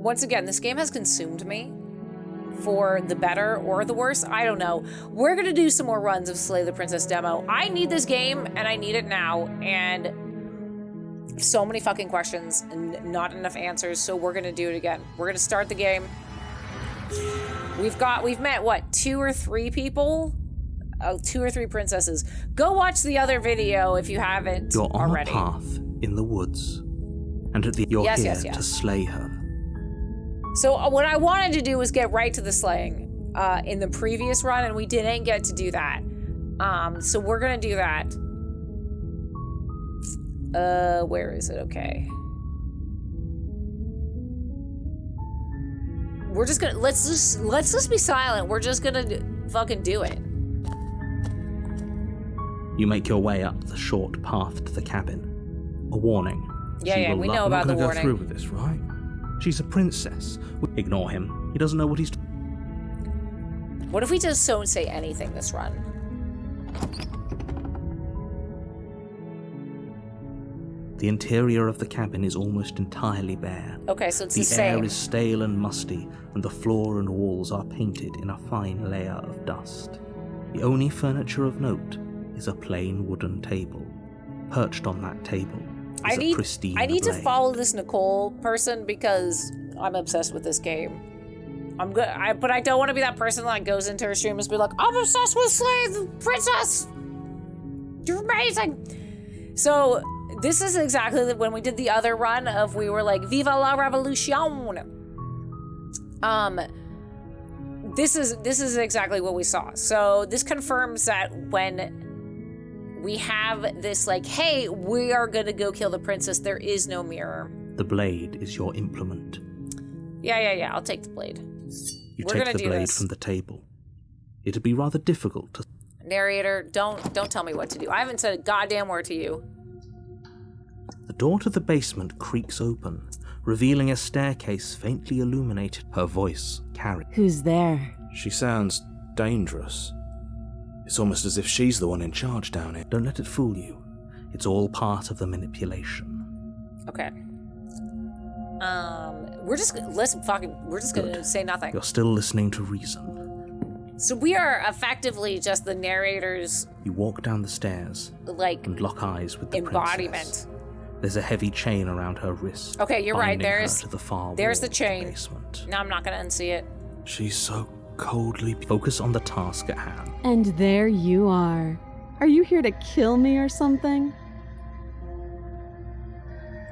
Once again, this game has consumed me for the better or the worse. I don't know. We're gonna do some more runs of Slay the Princess demo. I need this game, and I need it now, and so many fucking questions and not enough answers, so we're gonna do it again. We're gonna start the game. We've met, what, 2 or 3 people? Oh, 2 or 3 princesses. Go watch the other video if you haven't You're on already. a path in the woods, and you're here to slay her. So what I wanted to do was get right to the slaying in the previous run, and we didn't get to do that. So we're gonna do that. Where is it? Okay. We're just gonna, let's just be silent. We're just gonna fucking do it. You make your way up the short path to the cabin. A warning. Yeah, we know about the warning. We're not gonna go through with this, right? She's a princess. Ignore him. He doesn't know what he's doing. What if we just don't say anything this run? The interior of the cabin is almost entirely bare. Okay, so it's the same. The air is stale and musty, and the floor and walls are painted in a fine layer of dust. The only furniture of note is a plain wooden table. Perched on that table is a pristine I need blade. to follow this Nicole person because I'm obsessed with this game. I'm good, but I don't want to be that person that goes into her stream and be like, I'm obsessed with Slay the Princess! You're amazing! So, this is exactly when we did the other run of we were like, Viva la Revolution! This is exactly what we saw. So, this confirms that when we have this like, hey, we are gonna go kill the princess, there is no mirror. The blade is your implement. Yeah, I'll take the blade. You take the blade from the table. It'd be rather difficult to... Narrator, don't tell me what to do. I haven't said a goddamn word to you. The door to the basement creaks open, revealing a staircase faintly illuminated. Her voice carried. Who's there? She sounds dangerous. It's almost as if she's the one in charge down here. Don't let it fool you. It's all part of the manipulation. Okay. We're just gonna say nothing. You're still listening to reason. So we are effectively just the narrator's... You walk down the stairs, like, and lock eyes with the embodiment. princess. There's a heavy chain around her wrist. Okay, you're right. There's the chain. Basement. No, I'm not gonna unsee it. She's so coldly... Focus on the task at hand. And there you are. Are you here to kill me or something?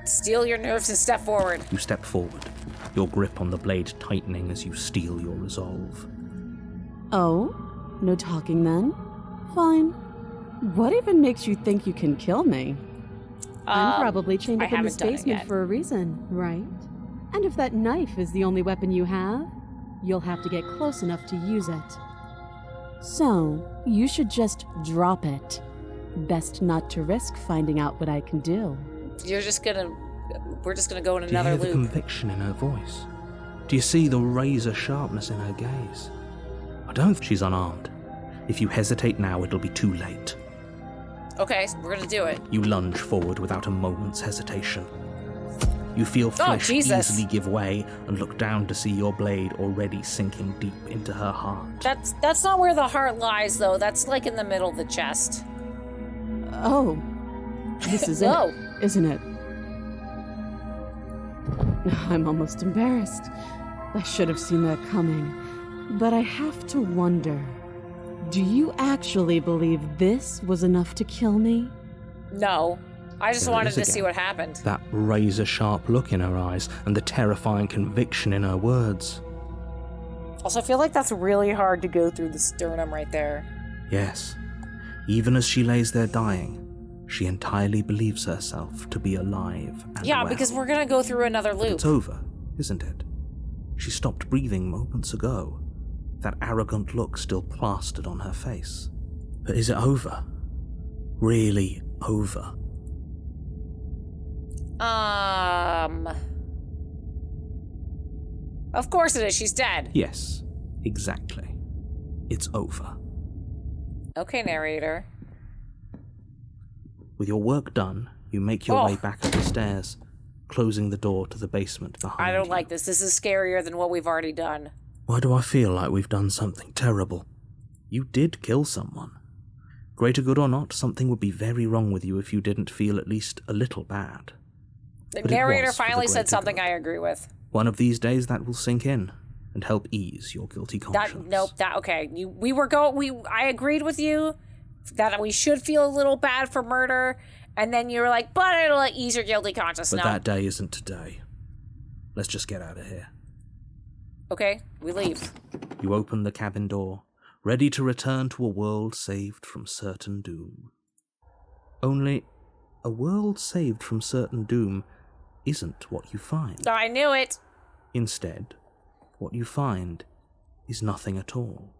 Steel your nerves and step forward. You step forward, your grip on the blade tightening as you steel your resolve. Oh? No talking then? Fine. What even makes you think you can kill me? I'm probably chained up in this basement for a reason, right? And if that knife is the only weapon you have, you'll have to get close enough to use it. So, you should just drop it. Best not to risk finding out what I can do. We're just gonna go in another loop. Do you hear the conviction in her voice? Do you see the razor sharpness in her gaze? I don't think she's unarmed. If you hesitate now, it'll be too late. Okay, we're gonna do it. You lunge forward without a moment's hesitation. You feel flesh easily give way and look down to see your blade already sinking deep into her heart. That's not where the heart lies, though. That's like in the middle of the chest. Oh, this is it, isn't it? I'm almost embarrassed. I should have seen that coming. But I have to wonder, do you actually believe this was enough to kill me? No. I just wanted to see what happened. That razor-sharp look in her eyes and the terrifying conviction in her words. Also, I feel like that's really hard to go through the sternum right there. Yes. Even as she lays there dying, she entirely believes herself to be alive and yeah, well. Because we're gonna go through another loop. But it's over, isn't it? She stopped breathing moments ago. That arrogant look still plastered on her face. But is it over? Really over? Of course it is. She's dead. Yes, exactly. It's over. Okay, narrator. With your work done, you make your way back up the stairs, closing the door to the basement behind I don't you. like this. This is scarier than what we've already done. Why do I feel like we've done something terrible? You did kill someone. Greater good or not, something would be very wrong with you if you didn't feel at least a little bad. The But it narrator was for the finally said greater something good. I agree with. One of these days that will sink in and help ease your guilty conscience. Okay. I agreed with you that we should feel a little bad for murder, and then you were like, but it'll ease your guilty conscience. But No. that day isn't today. Let's just get out of here. Okay, we leave. You open the cabin door, ready to return to a world saved from certain doom. Only, a world saved from certain doom isn't what you find. I knew it. Instead, what you find is nothing at all.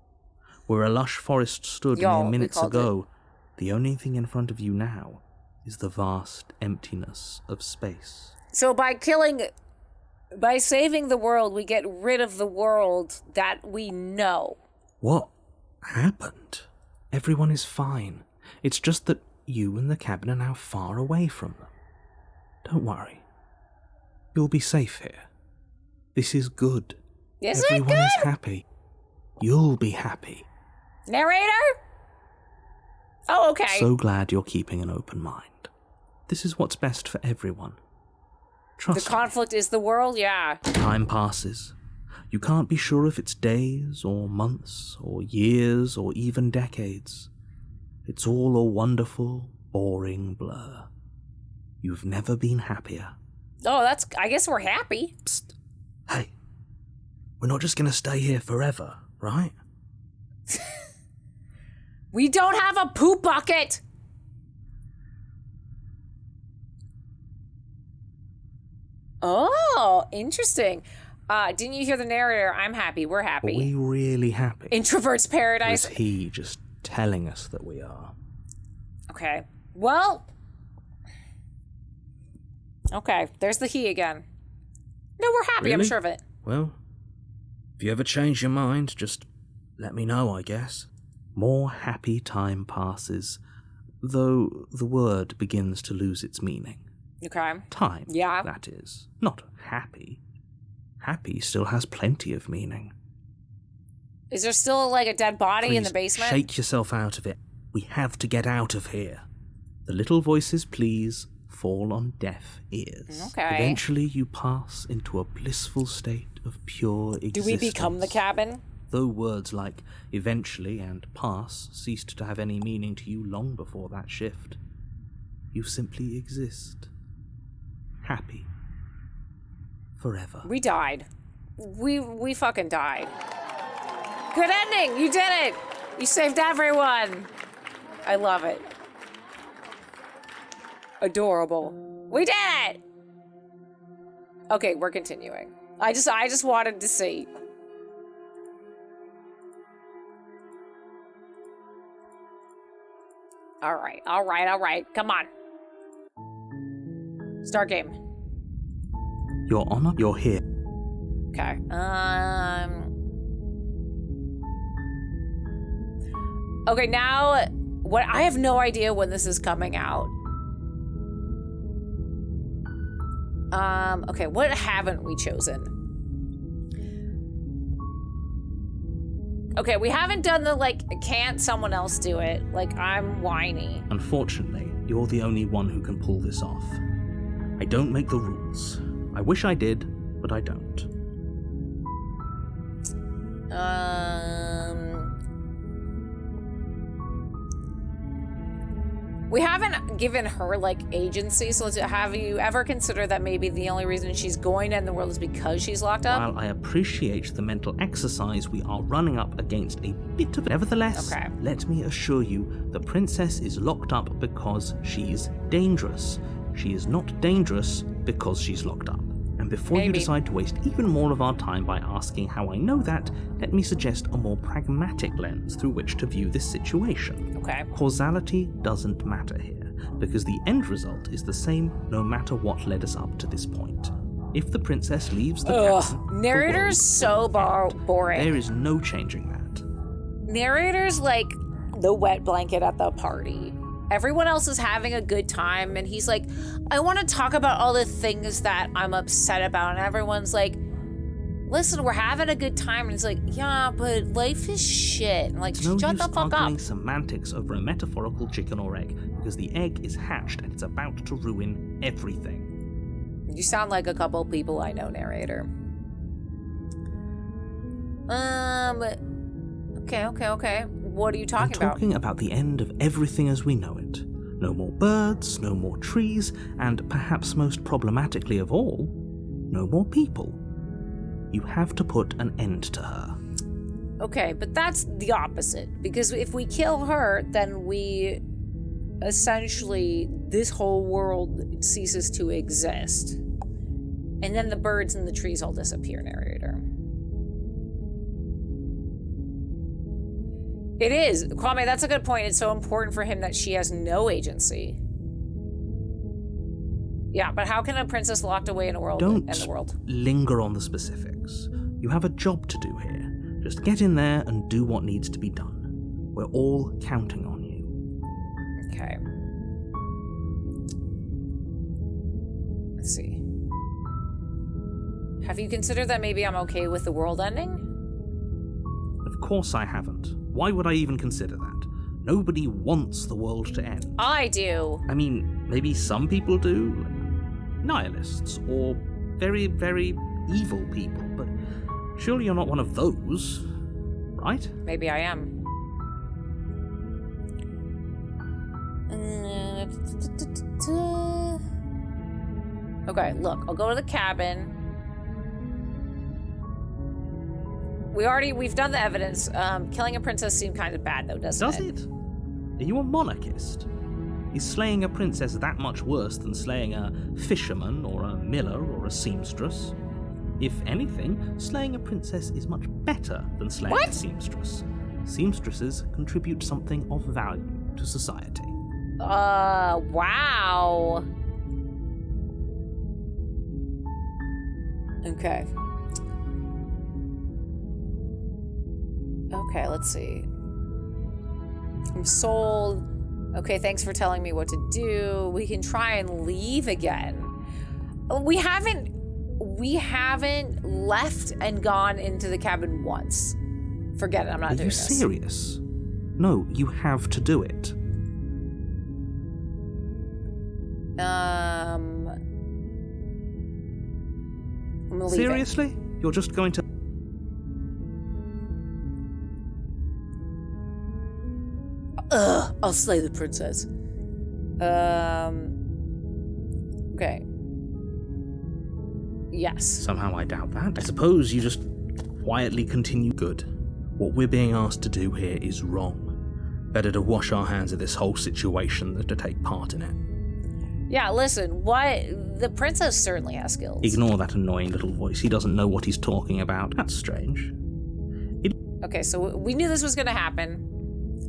Where a lush forest stood mere minutes ago, the only thing in front of you now is the vast emptiness of space. So by saving the world, we get rid of the world that we know. What happened? Everyone is fine. It's just that you and the cabin are now far away from them. Don't worry. You'll be safe here. This is good. Everyone is happy. You'll be happy. Narrator? Oh, okay. So glad you're keeping an open mind. This is what's best for everyone. Trust the conflict is the world, yeah. me. Time passes. You can't be sure if it's days or months or years or even decades. It's all a wonderful, boring blur. You've never been happier. Oh, I guess we're happy. Psst. Hey, we're not just gonna stay here forever, right? We don't have a poop bucket! Oh, interesting. Didn't you hear the narrator? I'm happy. We're Are happy. we really happy? Introvert's Or paradise. is he just telling us that we are? Okay. Well. Okay. There's the he again. No, we're happy. I'm Really? sure of it. Well, if you ever change your mind, just let me know, I guess. More happy time passes, though the word begins to lose its meaning. Okay. Time, Yeah. that is. Not happy. Happy still has plenty of meaning. Is there still like a dead body in the Please, basement? shake yourself out of it. We have to get out of here. The little voices, please, fall on deaf ears. Okay. Eventually you pass into a blissful state of pure existence. Do we become the cabin? Though words like eventually and pass ceased to have any meaning to you long before that shift, you simply exist. Happy. Forever. We died. We fucking died. Good ending! You did it! You saved everyone! I love it. Adorable. We did it! Okay, we're continuing. I just wanted to see. All right. Come on. Start game. Your Honor, you're here. Okay. Okay, now what I have no idea when this is coming out. Okay, what haven't we chosen? Okay, we haven't done the, like, can't someone else do it? Like, I'm whiny. Unfortunately, you're the only one who can pull this off. I don't make the rules. I wish I did, but I don't. We haven't given her, like, agency, so have you ever considered that maybe the only reason she's going to end the world is because she's locked up? While I appreciate the mental exercise, we are running up against a bit of... Nevertheless, Okay. let me assure you, the princess is locked up because she's dangerous. She is not dangerous because she's locked up. And before you Maybe. decide to waste even more of our time by asking how I know that, let me suggest a more pragmatic lens through which to view this situation. Okay. Causality doesn't matter here, because the end result is the same no matter what led us up to this point. If the princess leaves the cabin, the Narrator's so boring. there is no changing that. Narrator's like the wet blanket at the party. Everyone else is having a good time, and he's like, I want to talk about all the things that I'm upset about. And everyone's like, listen, we're having a good time. And it's like, yeah, but life is shit. And like, no shut use the fuck arguing up. semantics over a metaphorical chicken or egg, because the egg is hatched and it's about to ruin everything. You sound like a couple people I know, narrator. Okay. What are you talking about? I'm talking about the end of everything as we know it. No more birds, no more trees, and perhaps most problematically of all, no more people. You have to put an end to her. Okay, but that's the opposite. Because if we kill her, then we essentially, this whole world ceases to exist. And then the birds and the trees all disappear, narrator. It is. Kwame, that's a good point. It's so important for him that she has no agency. Yeah, but how can a princess locked away in a world Don't end the world? linger on the specifics. You have a job to do here. Just get in there and do what needs to be done. We're all counting on you. Okay. Let's see. Have you considered that maybe I'm okay with the world ending? Of course I haven't. Why would I even consider that? Nobody wants the world to end. I do. I mean, maybe some people do. Nihilists, or very, very evil people, but surely you're not one of those, right? Maybe I am. Okay, look, I'll go to the cabin. We've done the evidence. Killing a princess seemed kind of bad, though, doesn't it? Does it? Are you a monarchist? Is slaying a princess that much worse than slaying a fisherman or a miller or a seamstress? If anything, slaying a princess is much better than slaying a seamstress. Seamstresses contribute something of value to society. Wow. Okay. Okay, let's see. I'm sold. Okay, thanks for telling me what to do. We can try and leave again. We haven't left and gone into the cabin once. Forget it, I'm not doing this. Are you serious? No, you have to do it. I'm leaving. Seriously? You're just going to... I'll slay the princess. Okay. Yes. Somehow I doubt that. I suppose you just quietly continue. Good. What we're being asked to do here is wrong. Better to wash our hands of this whole situation than to take part in it. Yeah, listen, the princess certainly has skills. Ignore that annoying little voice. He doesn't know what he's talking about. That's strange. Okay, so we knew this was gonna happen.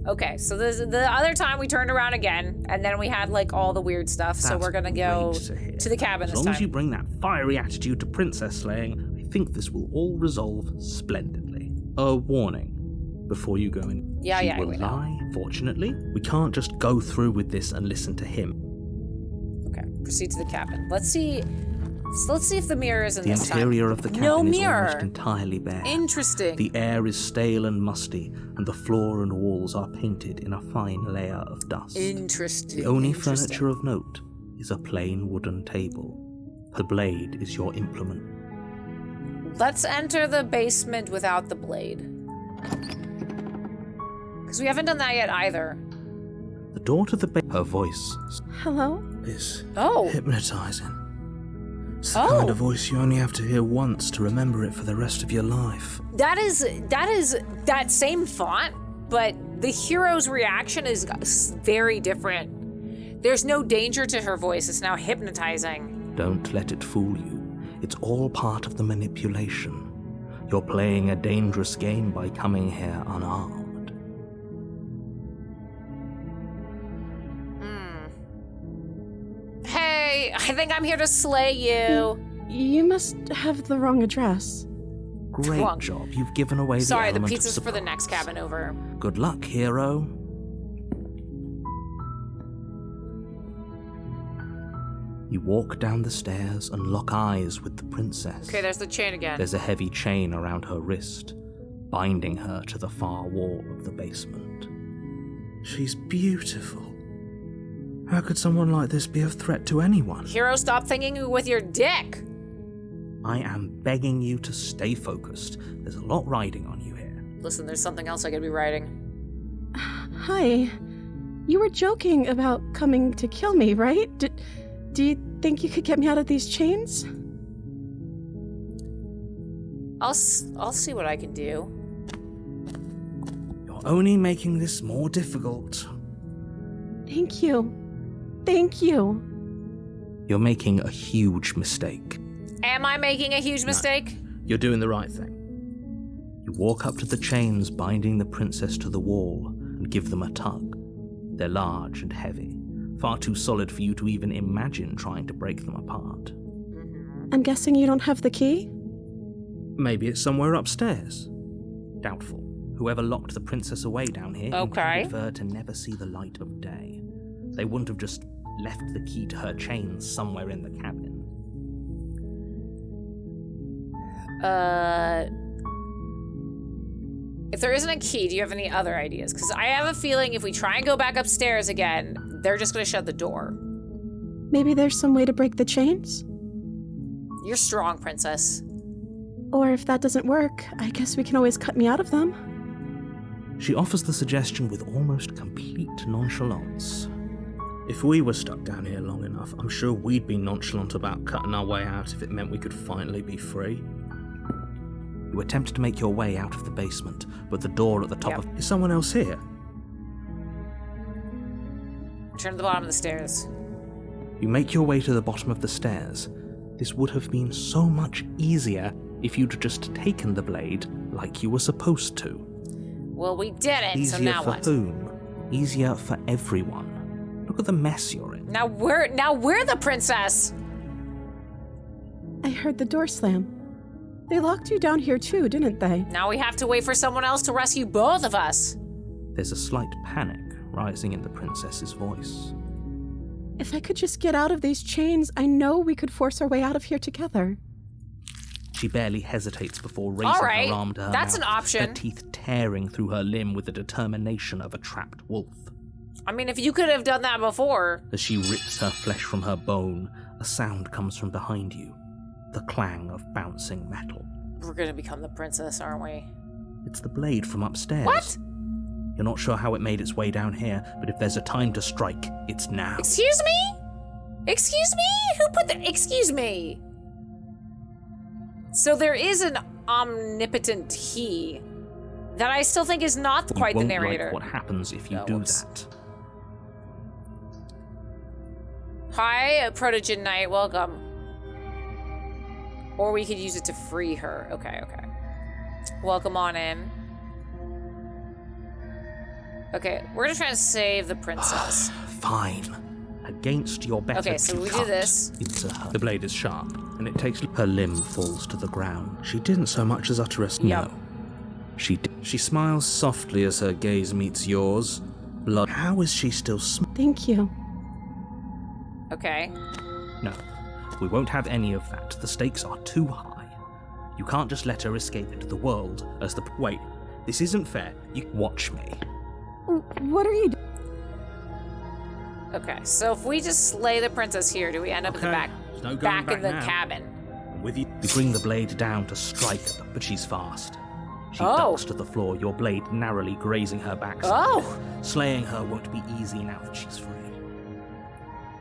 Okay, so the other time we turned around again, and then we had like all the weird stuff, so we're gonna go to the cabin this time. As long as you bring that fiery attitude to princess slaying, I think this will all resolve splendidly. A warning before you go in. Yeah, she we will know. lie, fortunately. We can't just go through with this and listen to him. Okay, proceed to the cabin. Let's see if the mirror is in this time. The interior of the cabin No is mirror. almost entirely bare. Interesting. The air is stale and musty, and the floor and walls are painted in a fine layer of dust. Interesting. The only furniture of note is a plain wooden table. The blade is your implement. Let's enter the basement without the blade. Because we haven't done that yet either. The door to the her voice Hello? Is Oh. hypnotizing. It's the kind of voice you only have to hear once to remember it for the rest of your life. That is that same font, but the hero's reaction is very different. There's no danger to her voice. It's now hypnotizing. Don't let it fool you. It's all part of the manipulation. You're playing a dangerous game by coming here unarmed. Hey, I think I'm here to slay you. You must have the wrong address. Great Wrong. job. You've given away the Sorry, the element of pizza's for the next surprise. cabin over. Good luck, hero. You walk down the stairs and lock eyes with the princess. Okay, there's the chain again. There's a heavy chain around her wrist, binding her to the far wall of the basement. She's beautiful. How could someone like this be a threat to anyone? Hero, stop thinking with your dick! I am begging you to stay focused. There's a lot riding on you here. Listen, there's something else I could be writing. Hi. You were joking about coming to kill me, right? Do you think you could get me out of these chains? I'll see what I can do. You're only making this more difficult. Thank you. Thank you. You're making a huge mistake. Am I making a huge mistake? You're doing the right thing. You walk up to the chains binding the princess to the wall and give them a tug. They're large and heavy, far too solid for you to even imagine trying to break them apart. I'm guessing you don't have the key? Maybe it's somewhere upstairs. Doubtful. Whoever locked the princess away down here intended for her to never see the light of day. They wouldn't have just left the key to her chains somewhere in the cabin. If there isn't a key, do you have any other ideas? Because I have a feeling if we try and go back upstairs again, they're just going to shut the door. Maybe there's some way to break the chains? You're strong, princess. Or if that doesn't work, I guess we can always cut me out of them. She offers the suggestion with almost complete nonchalance. If we were stuck down here long enough, I'm sure we'd be nonchalant about cutting our way out if it meant we could finally be free. You attempt to make your way out of the basement, but the door at the top Is someone else here? Turn to the bottom of the stairs. You make your way to the bottom of the stairs. This would have been so much easier if you'd just taken the blade like you were supposed to. Well, we didn't, Easier so now for what? whom? Easier for everyone. Look at the mess you're in. Now we're the princess! I heard the door slam. They locked you down here too, didn't they? Now we have to wait for someone else to rescue both of us. There's a slight panic rising in the princess's voice. If I could just get out of these chains, I know we could force our way out of here together. She barely hesitates before raising her arm to her that's mouth, an option. her teeth tearing through her limb with the determination of a trapped wolf. I mean, if you could have done that before. As she rips her flesh from her bone, a sound comes from behind you. The clang of bouncing metal. We're gonna become the princess, aren't we? It's the blade from upstairs. What? You're not sure how it made its way down here, but if there's a time to strike, it's now. Excuse me? Excuse me? Who put the... Excuse me? So there is an omnipotent he that I still think is not quite the narrator. Like what happens if you do that. Hi, Protogen Knight, welcome. Or we could use it to free her. Okay. Welcome on in. Okay, we're gonna try and save the princess. Fine. Against your better. Okay, so we do this. Into her. The blade is sharp, and it takes her limb falls to the ground. She didn't so much as utter a No. She smiles softly as her gaze meets yours. Blood. How is she still Thank you. Okay. No. We won't have any of that. The stakes are too high. You can't just let her escape into the world as the... Wait, this isn't fair. You watch me. What are you doing? Okay, so if we just slay the princess here, do we end up in the back in the cabin? With you bring the blade down to strike her, but she's fast. She ducks to the floor, your blade narrowly grazing her backside. Slaying her won't be easy now that she's free.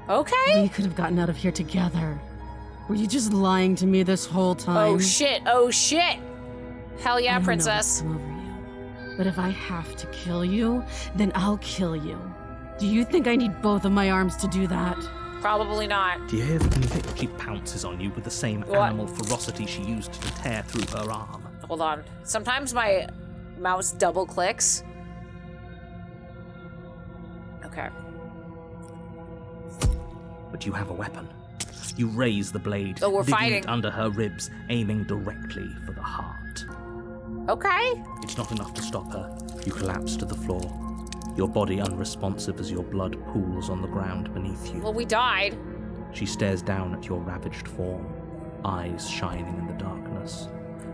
Okay. We could have gotten out of here together. Were you just lying to me this whole time? Oh shit! Hell yeah, princess. I don't know what's come over you, but if I have to kill you, then I'll kill you. Do you think I need both of my arms to do that? Probably not. Do you hear that? She pounces on you with the same animal ferocity she used to tear through her arm. Hold on. Sometimes my mouse double clicks. Okay. But you have a weapon. You raise the blade, we're digging fighting it under her ribs, aiming directly for the heart. Okay. It's not enough to stop her. You collapse to the floor, your body unresponsive as your blood pools on the ground beneath you. Well, we died. She stares down at your ravaged form, eyes shining in the darkness,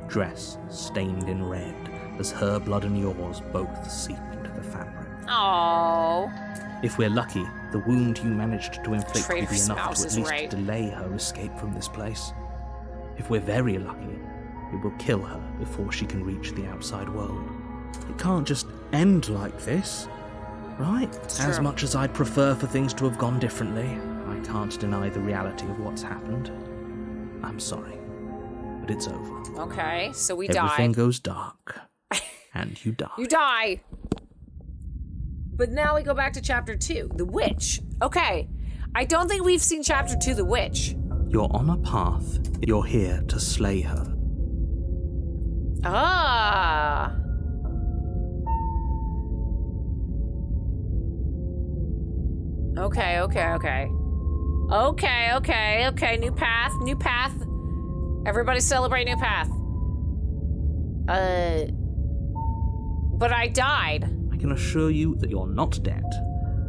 dress stained in red as her blood and yours both seep into the fabric. Oh. If we're lucky, the wound you managed to inflict will be Traitor's enough spouse to at is least right. delay her escape from this place. If we're very lucky, it will kill her before she can reach the outside world. It can't just end like this, right? As True. much as I'd prefer for things to have gone differently, I can't deny the reality of what's happened. I'm sorry, but it's over. Okay, so we Everything died. goes dark, and you die. You die! But now we go back to chapter 2, the witch. Okay, I don't think we've seen chapter 2, the witch. You're on a path. You're here to slay her. Ah. Okay. New path. Everybody celebrate new path. But I died. I can assure you that you're not dead.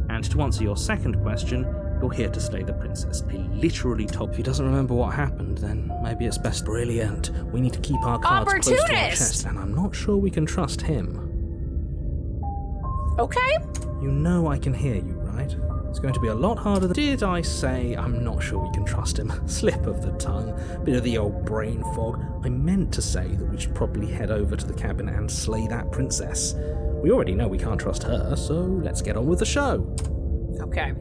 And to answer your second question, you're here to slay the princess. I literally told If he doesn't remember what happened, then maybe it's best brilliant. We need to keep our cards close to our Opportunist! chest, and I'm not sure we can trust him. Okay. You know I can hear you, right? It's going to be a lot harder than... Did I say I'm not sure we can trust him? Slip of the tongue, bit of the old brain fog. I meant to say that we should probably head over to the cabin and slay that princess. We already know we can't trust her, so let's get on with the show. Okay.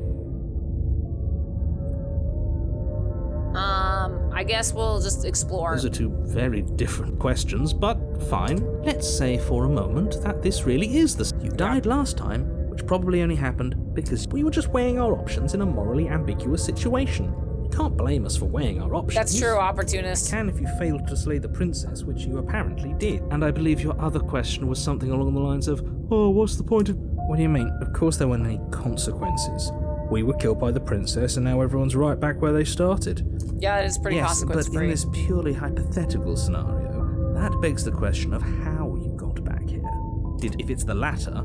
I guess we'll just explore. Those are two very different questions, but fine. Let's say for a moment that this really is the... You died last time, which probably only happened because we were just weighing our options in a morally ambiguous situation. You can't blame us for weighing our options. That's true, opportunist. Can if you failed to slay the princess, which you apparently did. And I believe your other question was something along the lines of, oh, what's the point of... What do you mean? Of course there weren't any consequences. We were killed by the princess, and now everyone's right back where they started. Yeah, that is pretty Yes, but consequence-free. in this purely hypothetical scenario, that begs the question of how you got back here. If it's the latter,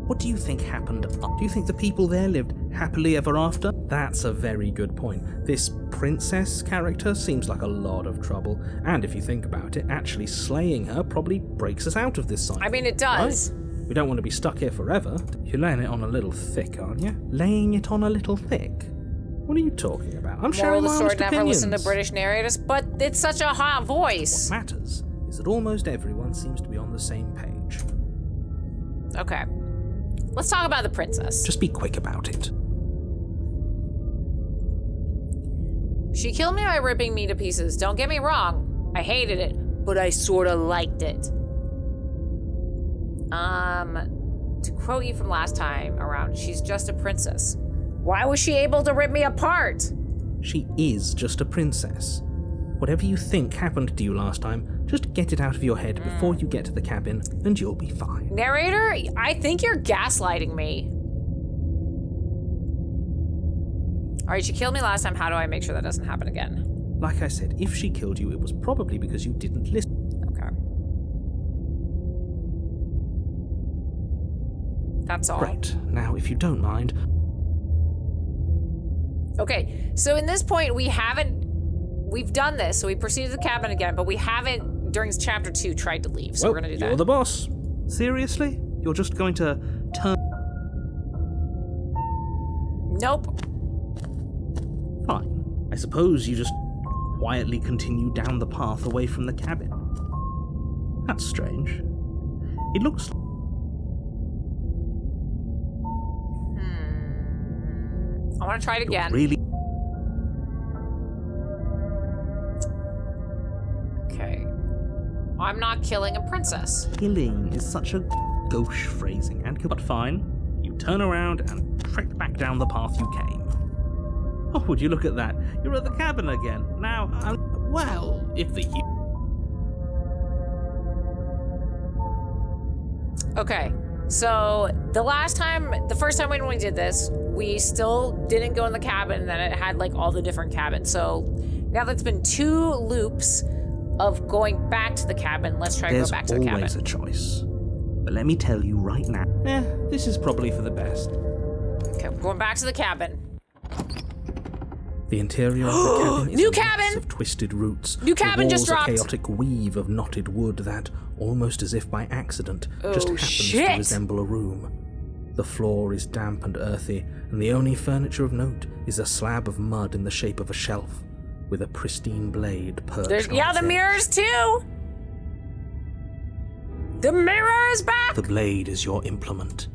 what do you think happened? Do you think the people there lived happily ever after? That's a very good point. This princess character seems like a lot of trouble, and if you think about it, actually slaying her probably breaks us out of this cycle. I mean, it does. Right? We don't want to be stuck here forever. You're laying it on a little thick, aren't you? Laying it on a little thick? What are you talking about? I'm Moral sharing of the my story, honest never opinions. listen to British narrators, but it's such a hot voice. What matters is that almost everyone seems to be on the same page. Okay. Let's talk about the princess. Just be quick about it. She killed me by ripping me to pieces. Don't get me wrong. I hated it, but I sorta liked it. To quote you from last time around, she's just a princess. Why was she able to rip me apart? She is just a princess. Whatever you think happened to you last time, just get it out of your head before you get to the cabin, and you'll be fine. Narrator, I think you're gaslighting me. Alright, she killed me last time. How do I make sure that doesn't happen again? Like I said, if she killed you, it was probably because you didn't listen. Okay. That's all. Great. Now, if you don't mind... Okay, so in this point, we've done this, so we proceeded to the cabin again, but we haven't, during chapter 2, tried to leave, so Well, we're gonna do you're that. the boss. Seriously? You're just going to turn... Nope. Fine. I suppose you just quietly continue down the path away from the cabin. That's strange. It looks... I want to try it again. Really... Okay. I'm not killing a princess. Killing is such a gauche phrasing, but fine. You turn around and trek back down the path you came. Oh, would you look at that? You're at the cabin again. Now, well, if the... Okay, so the first time when we did this, we still didn't go in the cabin, and then it had like all the different cabins. So now that's been 2 loops of going back to the cabin. Let's try to go back to the cabin. There's always a choice. But let me tell you right now, this is probably for the best. Okay, we're going back to the cabin. The interior of the cabin is New a mess cabin! of twisted roots. New cabin just dropped. The walls a chaotic weave of knotted wood that, almost as if by accident, just happens shit. to resemble a room. The floor is damp and earthy, and the only furniture of note is a slab of mud in the shape of a shelf, with a pristine blade perched on its the edge. mirrors too. The mirror is back. The blade is your implement.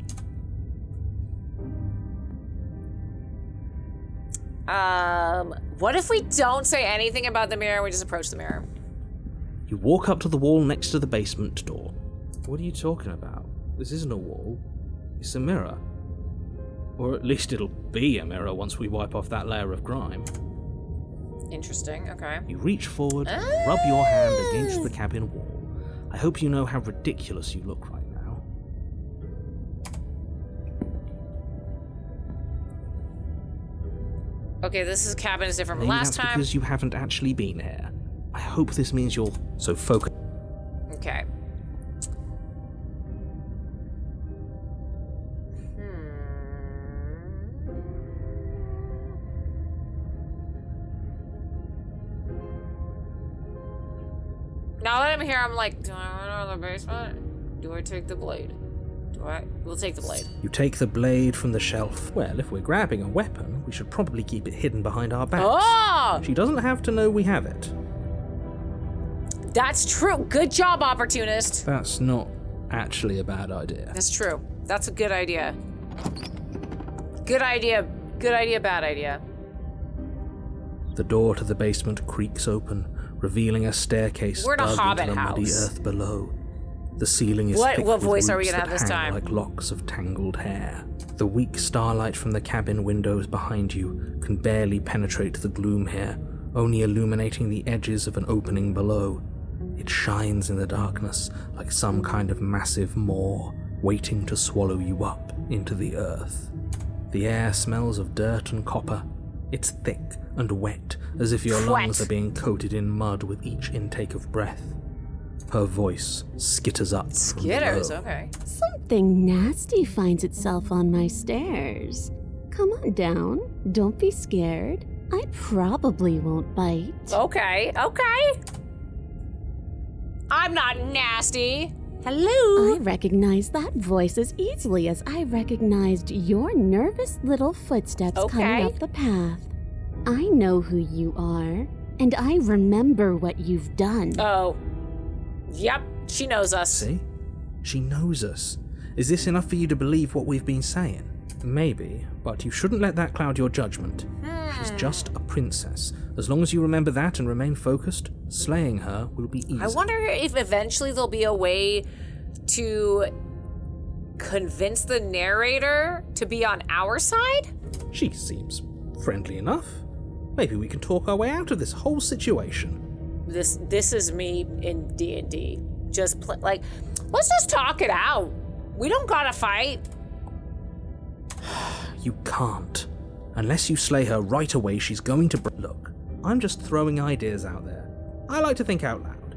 What if we don't say anything about the mirror? We just approach the mirror. You walk up to the wall next to the basement door. What are you talking about? This isn't a wall. It's a mirror. Or at least it'll be a mirror once we wipe off that layer of grime. Interesting, okay. You reach forward and rub your hand against the cabin wall. I hope you know how ridiculous you look right now. Okay, this cabin is different from Maybe last that's time. because you haven't actually been here. I hope this means you'll so focus. Okay. Now that I'm here, I'm like, do I run to the basement? Do I take the blade? We'll take the blade. You take the blade from the shelf. Well, if we're grabbing a weapon, we should probably keep it hidden behind our backs. Oh! She doesn't have to know we have it. That's true. Good job, opportunist. That's not actually a bad idea. That's true. That's a good idea. Good idea. Good idea, bad idea. The door to the basement creaks open, revealing a staircase We're in a dug hobbit into the muddy house. earth below. The ceiling is What thick with voice are we roots gonna have that this hang time? like locks of tangled hair. The weak starlight from the cabin windows behind you can barely penetrate the gloom here, only illuminating the edges of an opening below. It shines in the darkness like some kind of massive maw waiting to swallow you up into the earth. The air smells of dirt and copper. It's thick and wet, as if your lungs are being coated in mud with each intake of breath. Her voice skitters up from Skitters, below. okay. Something nasty finds itself on my stairs. Come on down. Don't be scared. I probably won't bite. Okay, okay. I'm not nasty. Hello. I recognize that voice as easily as I recognized your nervous little footsteps coming up the path. I know who you are, and I remember what you've done. Oh. Yep, she knows us. See? She knows us. Is this enough for you to believe what we've been saying? Maybe, but you shouldn't let that cloud your judgment. She's just a princess. As long as you remember that and remain focused, slaying her will be easy. I wonder if eventually there'll be a way to convince the narrator to be on our side? She seems friendly enough. Maybe we can talk our way out of this whole situation. This is me in D&D. Just let's just talk it out. We don't gotta fight. You can't. Unless you slay her right away, she's going to Look, I'm just throwing ideas out there. I like to think out loud.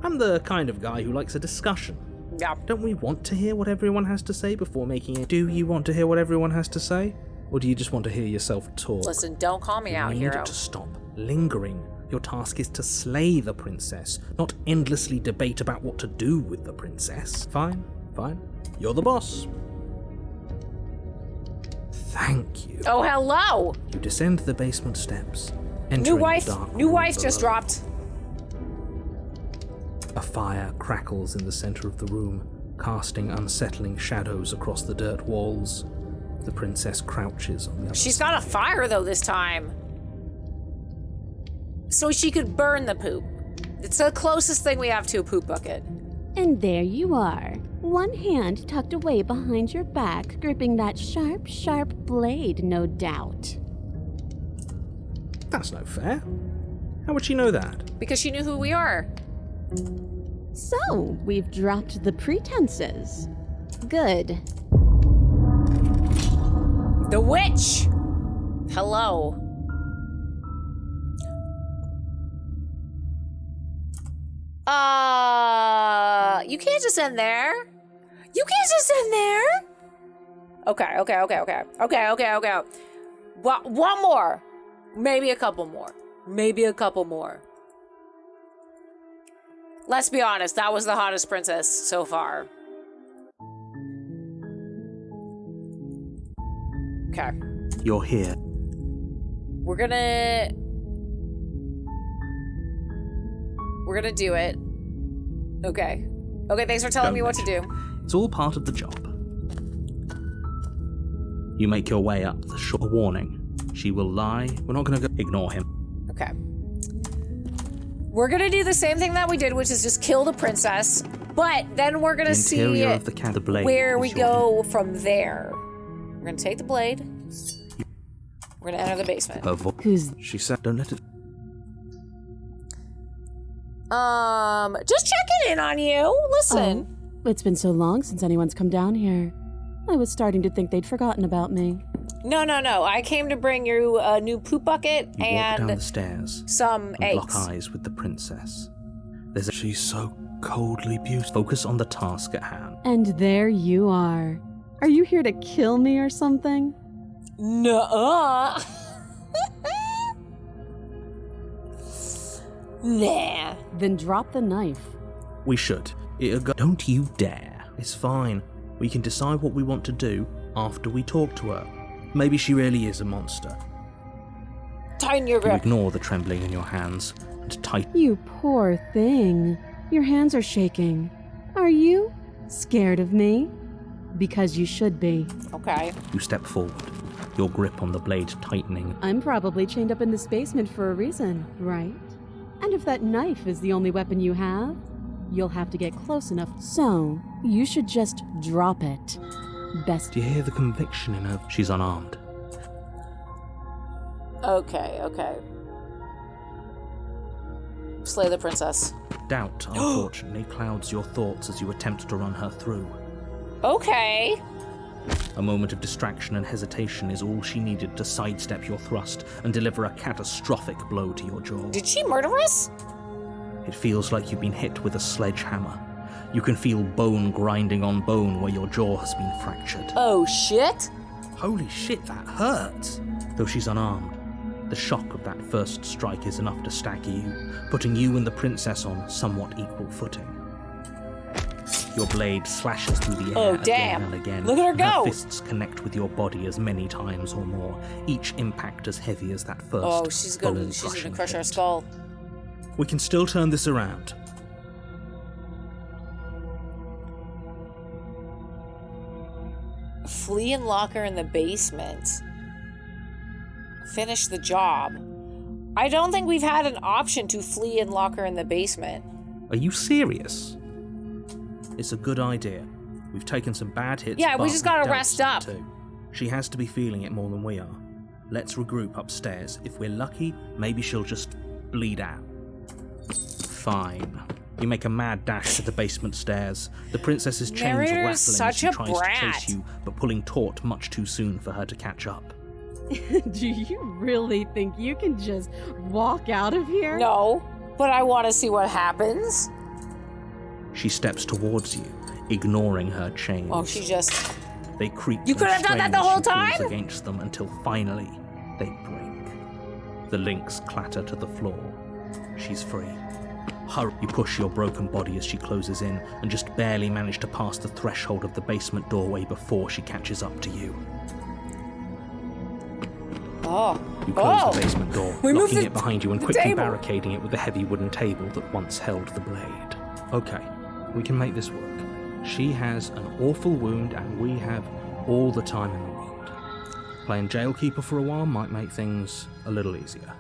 I'm the kind of guy who likes a discussion. Yeah. Don't we want to hear what everyone has to say before making it? Do you want to hear what everyone has to say? Or do you just want to hear yourself talk? Listen, don't call me out, You hero. need to stop lingering. Your task is to slay the princess, not endlessly debate about what to do with the princess. Fine, fine. You're the boss. Thank you. Oh, hello. You descend the basement steps, New entering wife. the dark New room wife just below. dropped. A fire crackles in the center of the room, casting unsettling shadows across the dirt walls. The princess crouches on the other She's side. got a fire though this time. So she could burn the poop. It's the closest thing we have to a poop bucket. And there you are, one hand tucked away behind your back, gripping that sharp, sharp blade, no doubt. That's no fair. How would she know that? Because she knew who we are. So, we've dropped the pretenses. Good. The witch! Hello. You can't just end there. You can't just end there. Okay. Well, one more. Maybe a couple more. Maybe a couple more. Let's be honest, that was the hottest princess so far. Okay. You're here. We're gonna do it. Okay. Okay, thanks for telling me what to do. It's all part of the job. You make your way up the shore. Warning. She will lie. We're not gonna go. Ignore him. Okay. We're gonna do the same thing that we did, which is just kill the princess, but then we're gonna see of the blade where we go from there. We're gonna take the blade. We're gonna enter the basement. She said, don't let it. Just checking in on you. Listen. Oh, it's been so long since anyone's come down here. I was starting to think they'd forgotten about me. No. I came to bring you a new poop bucket You and walk down the stairs some and eggs. lock eyes with the princess. She's so coldly beautiful. Focus on the task at hand. And there you are. Are you here to kill me or something? Nuh-uh. Nah. Then drop the knife. We should. Don't you dare. It's fine. We can decide what we want to do after we talk to her. Maybe she really is a monster. Tighten your You grip. ignore the trembling in your hands and tighten. You poor thing. Your hands are shaking. Are you scared of me? Because you should be. Okay. You step forward, your grip on the blade tightening. I'm probably chained up in this basement for a reason, right? And if that knife is the only weapon you have, you'll have to get close enough. So, you should just drop it. Best. Do you hear the conviction in her? She's unarmed. Okay. Slay the princess. Doubt, unfortunately, clouds your thoughts as you attempt to run her through. Okay. A moment of distraction and hesitation is all she needed to sidestep your thrust and deliver a catastrophic blow to your jaw. Did she murder us? It feels like you've been hit with a sledgehammer. You can feel bone grinding on bone where your jaw has been fractured. Oh, shit. Holy shit, that hurts! Though she's unarmed, the shock of that first strike is enough to stagger you, putting you and the princess on somewhat equal footing. Your blade slashes through the air again and again. Look at her go! Her fists connect with your body as many times or more, each impact as heavy as that first. Oh, she's gonna bone-crushing crush hit. our skull. We can still turn this around. Flee and lock her in the basement. Finish the job. I don't think we've had an option to flee and lock her in the basement. Are you serious? It's a good idea. We've taken some bad hits. Yeah, we but just gotta we've dealt rest some up. Too. She has to be feeling it more than we are. Let's regroup upstairs. If we're lucky, maybe she'll just bleed out. Fine. You make a mad dash to the basement stairs. The princess's chains are rattling as such she a tries brat. to chase you, but pulling taut much too soon for her to catch up. Do you really think you can just walk out of here? No, but I want to see what happens. She steps towards you, ignoring her chains. Oh, she just... They creep. You could have done that the whole time? Against them until finally they break. The links clatter to the floor. She's free. Hurry! You push your broken body as she closes in, and just barely manage to pass the threshold of the basement doorway before she catches up to you. Oh. You close the basement door, We moved locking it behind you and quickly table. barricading it with the heavy wooden table that once held the blade. Okay, we can make this work. She has an awful wound and we have all the time in the world. Playing jailkeeper for a while might make things a little easier.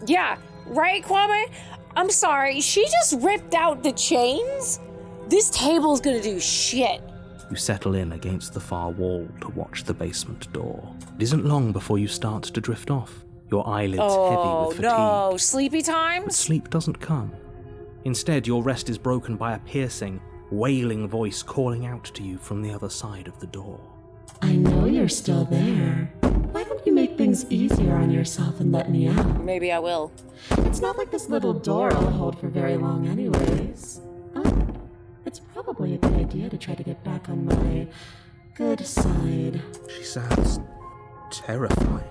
Yeah, right, Kwame? I'm sorry, she just ripped out the chains? This table's gonna do shit. You settle in against the far wall to watch the basement door. It isn't long before you start to drift off, your eyelids heavy with fatigue. Oh, no, sleepy But times? sleep doesn't come. Instead, your rest is broken by a piercing, wailing voice calling out to you from the other side of the door. I know you're still there. Why don't you make things easier on yourself and let me out? Maybe I will. It's not like this little door will hold for very long anyways. Oh, it's probably a good idea to try to get back on my good side. She sounds terrifying.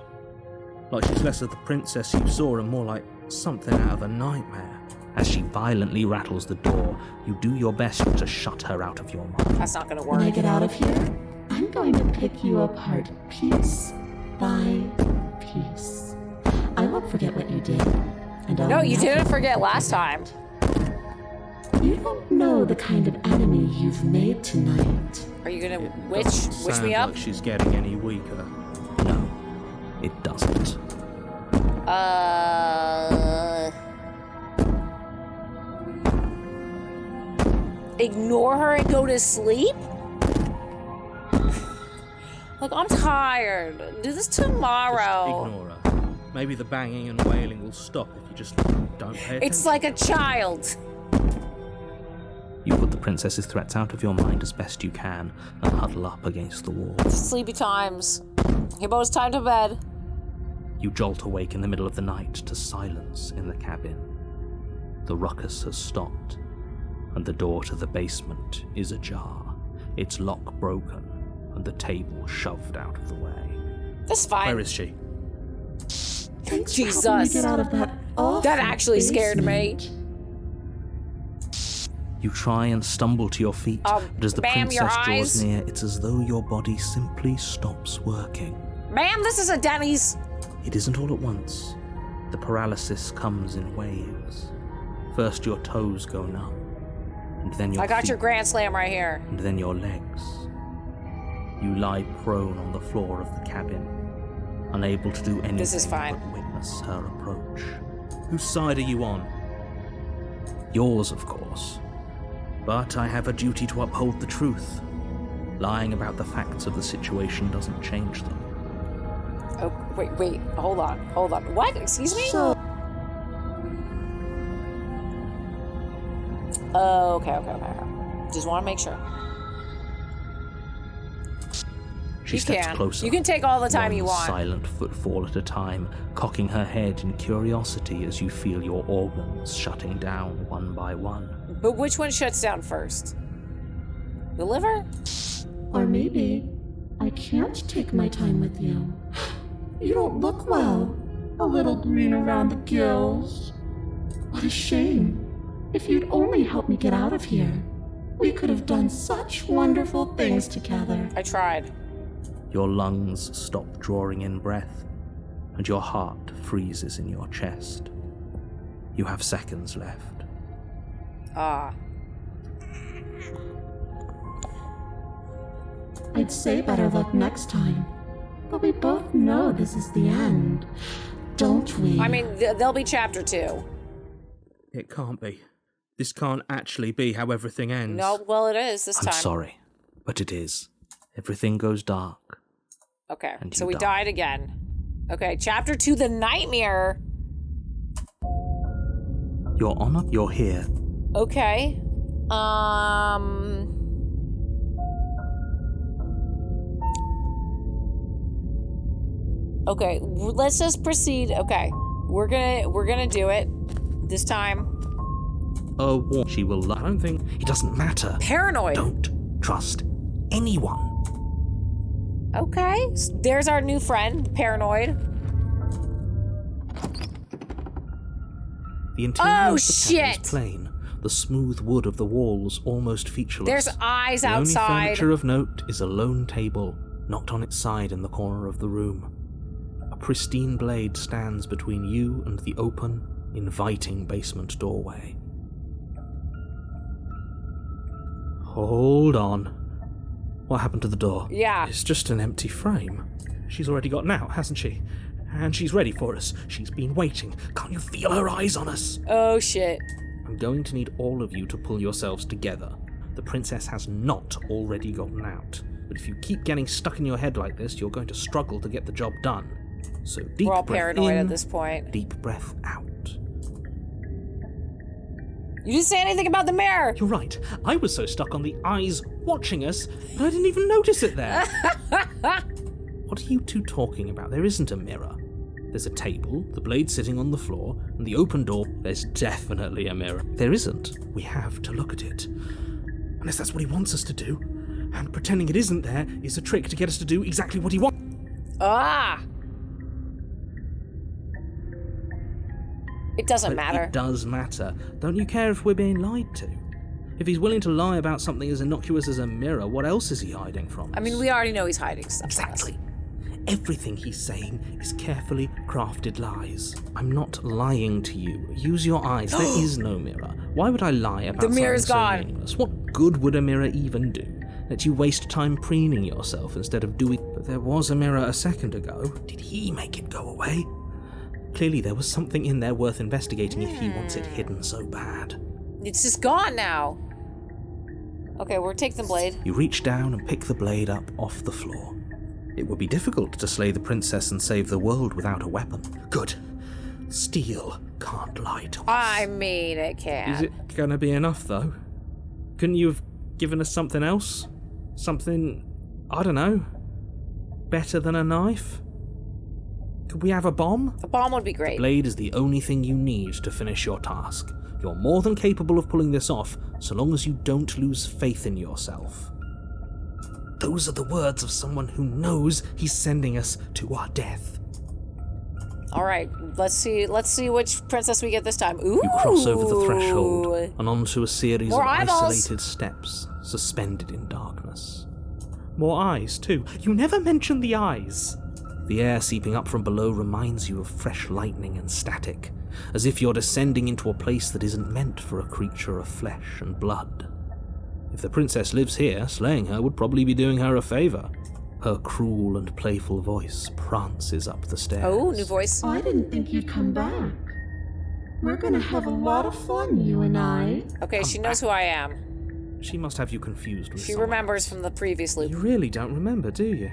Like she's less of the princess you saw and more like something out of a nightmare. As she violently rattles the door, you do your best to shut her out of your mind. That's not gonna When I work. get out of here, I'm going to pick you apart piece by piece. I won't forget what you did. And I'll No, you never didn't forget last time. You don't know the kind of enemy you've made tonight. Are you gonna Doesn't witch sound me up? like she's getting any weaker. No, it doesn't. Ignore her and go to sleep? Look, I'm tired. Do this Just tomorrow. ignore her. Maybe the banging and wailing will stop if you just don't pay attention. It's like a child. You put the princess's threats out of your mind as best you can and huddle up against the wall. Sleepy times. Hibbo, it's time to bed. You jolt awake in the middle of the night to silence in the cabin. The ruckus has stopped, and the door to the basement is ajar, its lock broken, and the table shoved out of the way. That's fine. Where is she? Thanks for helping me Jesus. get out of that awful That actually scared me. basement. You try and stumble to your feet, but as the ma'am, your princess draws eyes. near, it's as though your body simply stops working. Ma'am, this is a Denny's. It isn't all at once. The paralysis comes in waves. First your toes go numb, and then your I got feet, your Grand Slam right here. and then your legs. You lie prone on the floor of the cabin, unable to do anything This is fine. but witness her approach. Whose side are you on? Yours, of course. But I have a duty to uphold the truth. Lying about the facts of the situation doesn't change them. Oh, wait. Hold on. What? Excuse me? So, Okay. Just want to make sure. She You steps can. closer. You can take all the time one you want. silent footfall at a time, cocking her head in curiosity as you feel your organs shutting down one by one. But which one shuts down first? The liver? or maybe I can't take my time with you. You don't look well. A little green around the gills. What a shame. If you'd only helped me get out of here, we could have done such wonderful things together. I tried. Your lungs stop drawing in breath, and your heart freezes in your chest. You have seconds left. Ah. I'd say better luck next time, but we both know this is the end, don't we? I mean, there'll be chapter 2. It can't be. This can't actually be how everything ends. No, well, it is this time. I'm sorry, but it is. Everything goes dark. Okay, And so you we die. died again. Okay, chapter 2, the nightmare. Your Honor, you're here. Okay. Okay, let's just proceed. Okay, we're gonna do it this time. She will I don't think... It doesn't matter. Paranoid. Don't trust anyone. Okay, there's our new friend, Paranoid. The interior Oh, of the cabin shit! is plain. The smooth wood of the walls almost featureless. There's eyes the outside. only furniture of note is a lone table, knocked on its side in the corner of the room. A pristine blade stands between you and the open, inviting basement doorway. Hold on. What happened to the door? Yeah. It's just an empty frame. She's already gotten out, hasn't she? And she's ready for us. She's been waiting. Can't you feel her eyes on us? Oh shit. I'm going to need all of you to pull yourselves together. The princess has not already gotten out. But if you keep getting stuck in your head like this, you're going to struggle to get the job done. So deep We're all breath paranoid in, at this point. deep breath out. You didn't say anything about the mirror. You're right. I was so stuck on the eyes watching us that I didn't even notice it there. What are you two talking about? There isn't a mirror. There's a table, the blade sitting on the floor, and the open door. There's definitely a mirror. There isn't. We have to look at it. Unless that's what he wants us to do. And pretending it isn't there is a trick to get us to do exactly what he wants. Ah. It doesn't But matter. It does matter. Don't you care if we're being lied to? If he's willing to lie about something as innocuous as a mirror, what else is he hiding from us? I mean, we already know he's hiding stuff. Exactly. Everything he's saying is carefully crafted lies. I'm not lying to you. Use your eyes. There is no mirror. Why would I lie about The mirror's something so gone. meaningless? What good would a mirror even do? Let you waste time preening yourself instead of doing... But there was a mirror a second ago. Did he make it go away? Clearly there was something in there worth investigating if he wants it hidden so bad. It's just gone now. Okay, we're taking the blade. You reach down and pick the blade up off the floor. It would be difficult to slay the princess and save the world without a weapon. Good. Steel can't lie to us. I mean, it can. Is it gonna be enough, though? Couldn't you have given us something else? Something, I don't know, better than a knife? Could we have a bomb? A bomb would be great. Blade is the only thing you need to finish your task. You're more than capable of pulling this off, so long as you don't lose faith in yourself. Those are the words of someone who knows he's sending us to our death. All right, let's see which princess we get this time. Ooh. You cross over the threshold and onto a series More of eyeballs. isolated steps, suspended in darkness. More eyes, too. You never mention the eyes. The air seeping up from below reminds you of fresh lightning and static, as if you're descending into a place that isn't meant for a creature of flesh and blood. If the princess lives here, slaying her would probably be doing her a favor. Her cruel and playful voice prances up the stairs. Oh, new voice. I didn't think you'd come back. We're gonna have a lot of fun, you and I. Okay, she knows who I am. She must have you confused with She someone remembers else. from the previous loop. You really don't remember, do you?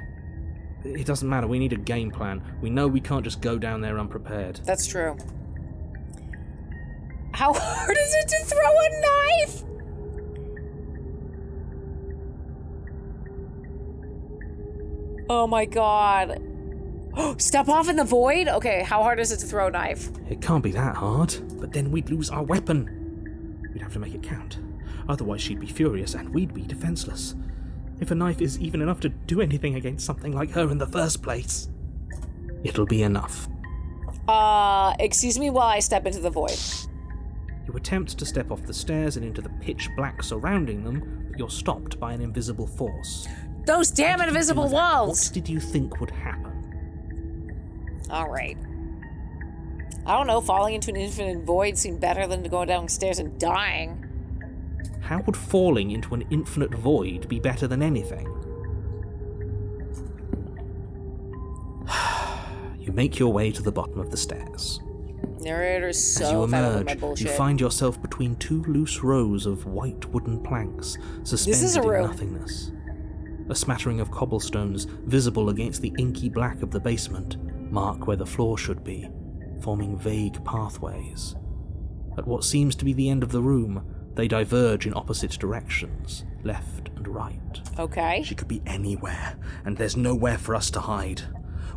It doesn't matter, we need a game plan. We know we can't just go down there unprepared. That's true. How hard is it to throw a knife? Oh my god. Step off in the void? Okay, how hard is it to throw a knife? It can't be that hard, but then we'd lose our weapon. We'd have to make it count. Otherwise she'd be furious and we'd be defenseless. If a knife is even enough to do anything against something like her in the first place, it'll be enough. Excuse me while I step into the void. You attempt to step off the stairs and into the pitch black surrounding them, but you're stopped by an invisible force. Those damn invisible walls! What did you think would happen? Alright. I don't know, falling into an infinite void seemed better than going downstairs and dying. How would falling into an infinite void be better than anything? You make your way to the bottom of the stairs. Narrator's As you so fed up with my emerge, bullshit. you find yourself between two loose rows of white wooden planks suspended in room. nothingness. A smattering of cobblestones, visible against the inky black of the basement, mark where the floor should be, forming vague pathways. At what seems to be the end of the room, they diverge in opposite directions, left and right. Okay. She could be anywhere, and there's nowhere for us to hide.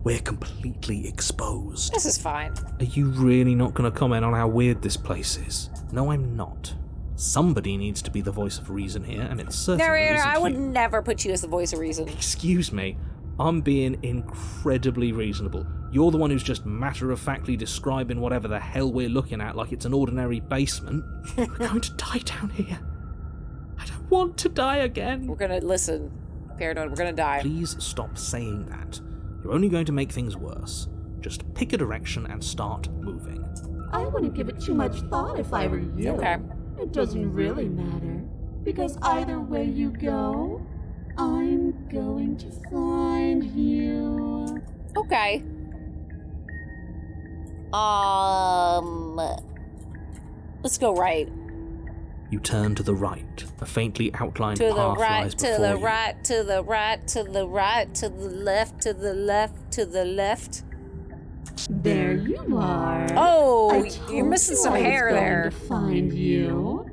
We're completely exposed. This is fine. Are you really not going to comment on how weird this place is? No, I'm not. Somebody needs to be the voice of reason here, and it certainly Narrator, isn't I would you. never put you as the voice of reason. Excuse me, I'm being incredibly reasonable. You're the one who's just matter-of-factly describing whatever the hell we're looking at like it's an ordinary basement. We're going to die down here. I don't want to die again. We're gonna listen. Paranoid, we're gonna die. Please stop saying that. You're only going to make things worse. Just pick a direction and start moving. I wouldn't give it too much thought if I were you. Okay. It doesn't really matter, because either way you go, I'm going to find you. Okay. Let's go right. You turn to the right. A faintly outlined To the path right, lies to before the you. right, to the right, to the right, to the left, to the left, to the left. There you are. Oh, I you're told missing you some I was hair going there. to find you.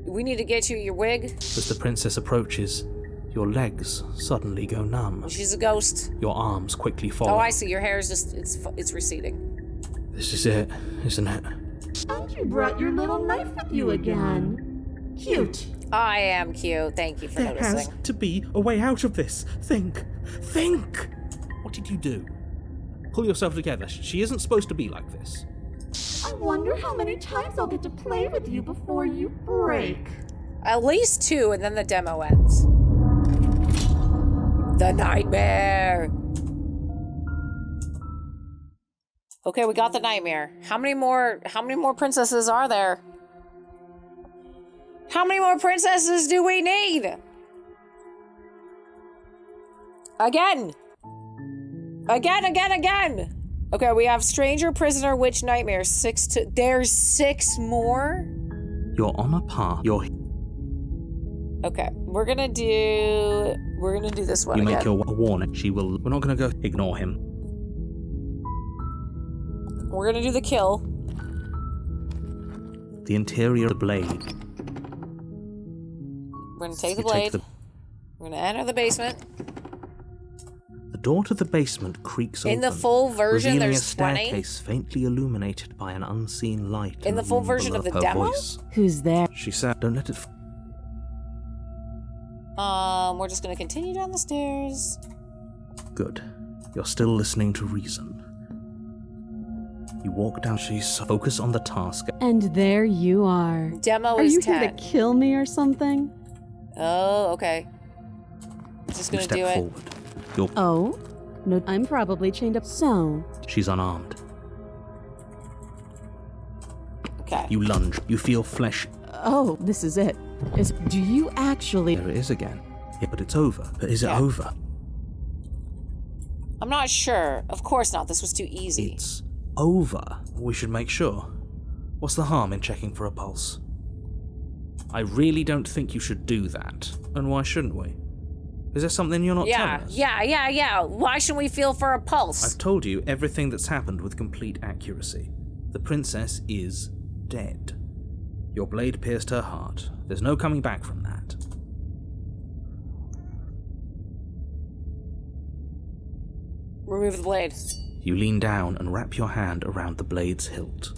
We need to get you your wig. As the princess approaches, your legs suddenly go numb. She's a ghost. Your arms quickly fall. Oh, I see. Your hair is just, it's receding. This is it, isn't it? And you brought your little knife with you again. Cute. I am cute. Thank you for There has noticing. to be a way out of this. Think. Think! What did you do? Pull yourself together. She isn't supposed to be like this. I I wonder how many times I'll get to play with you before you break. At least 2, and then the demo ends. The nightmare! Okay, we got the nightmare. How many more princesses are there? How many more princesses do we need? Again! Again! Okay, we have stranger, prisoner, witch, nightmare. There's 6 more? You're on a path. Okay, we're gonna do this one You again. make your warning. We're not gonna go ignore him. We're gonna do the kill. The interior of the blade. We're gonna take the blade. We're gonna enter the basement. The door to the basement creaks open. In the full version, revealing there's a 20. staircase faintly illuminated by an unseen light. In the full version of the demo? Who's there? She said, "Don't let it." We're just gonna continue down the stairs. Good. You're still listening to reason. You walk down. She's focus on the task. And there you are. Demo Are is you 10. here to kill me or something? Oh, okay. Just You gonna step do it. forward. You're. Oh? No, I'm probably chained up. So, She's unarmed. Okay. You lunge. You feel flesh. oh, this is it. Do you actually... There it is again. Yeah, but it's over. But is it Yeah. over? I'm not sure. Of course not. This was too easy. It's over. We should make sure. What's the harm in checking for a pulse? I really don't think you should do that. And why shouldn't we? Is there something you're not telling us? Yeah. Why shouldn't we feel for a pulse? I've told you everything that's happened with complete accuracy. The princess is dead. Your blade pierced her heart. There's no coming back from that. Remove the blade. You lean down and wrap your hand around the blade's hilt.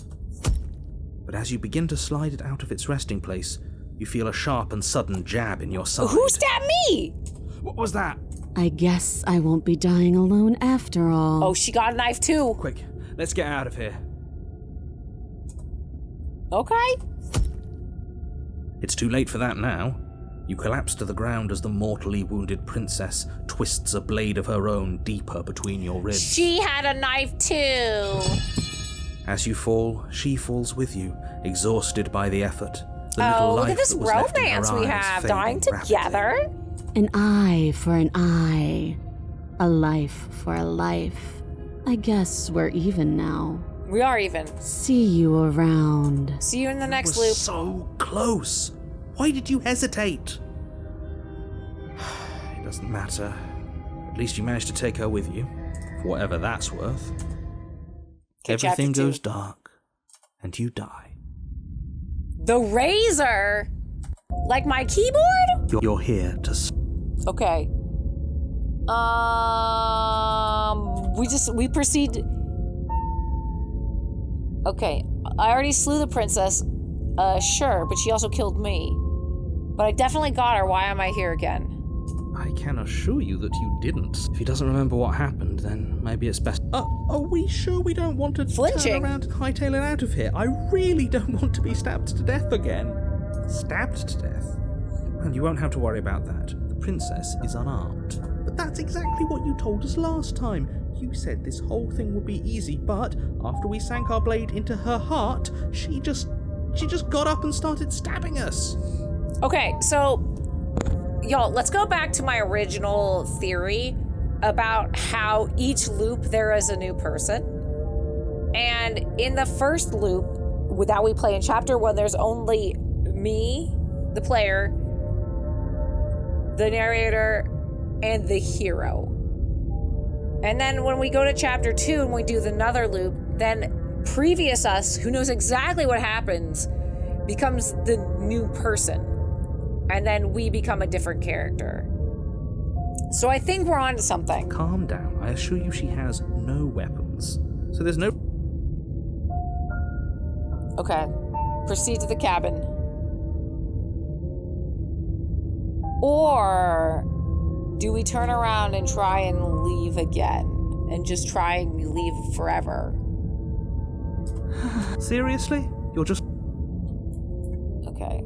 But as you begin to slide it out of its resting place, you feel a sharp and sudden jab in your side. Who stabbed me? What was that? I guess I won't be dying alone after all. Oh, she got a knife too. Quick, let's get out of here. Okay. It's too late for that now. You collapse to the ground as the mortally wounded princess twists a blade of her own deeper between your ribs. She had a knife too. As you fall, she falls with you, exhausted by the effort. The little Look life at this that was left in her romance we eyes have, fading dying rapidly. together. An eye for an eye. A life for a life. I guess we're even now. We are even. See you around. See you in the next was loop. so close. Why did you hesitate? It doesn't matter. At least you managed to take her with you, for whatever that's worth. Okay, Everything chapter 2. goes dark, and you die. The razor? Like my keyboard? You're here to... Okay. We proceed. Okay, I already slew the princess. Sure, but she also killed me. But I definitely got her. Why am I here again? I can assure you that you didn't. If he doesn't remember what happened, then maybe it's best... are we sure we don't want to Flinching. turn around and hightail it out of here? I really don't want to be stabbed to death again. Stabbed to death? And you won't have to worry about that. The princess is unarmed. But that's exactly what you told us last time. You said this whole thing would be easy, but after we sank our blade into her heart, she just got up and started stabbing us. Okay, so, y'all, let's go back to my original theory about how each loop there is a new person. And in the first loop that we play in chapter 1, there's only me, the player, the narrator, and the hero. And then when we go to chapter 2 and we do another loop, then previous us, who knows exactly what happens, becomes the new person. And then we become a different character. So I think we're on to something. Calm down. I assure you she has no weapons. So there's no... Okay. Proceed to the cabin. Or do we turn around and try and leave again? And just try and leave forever? Seriously? You're just... Okay.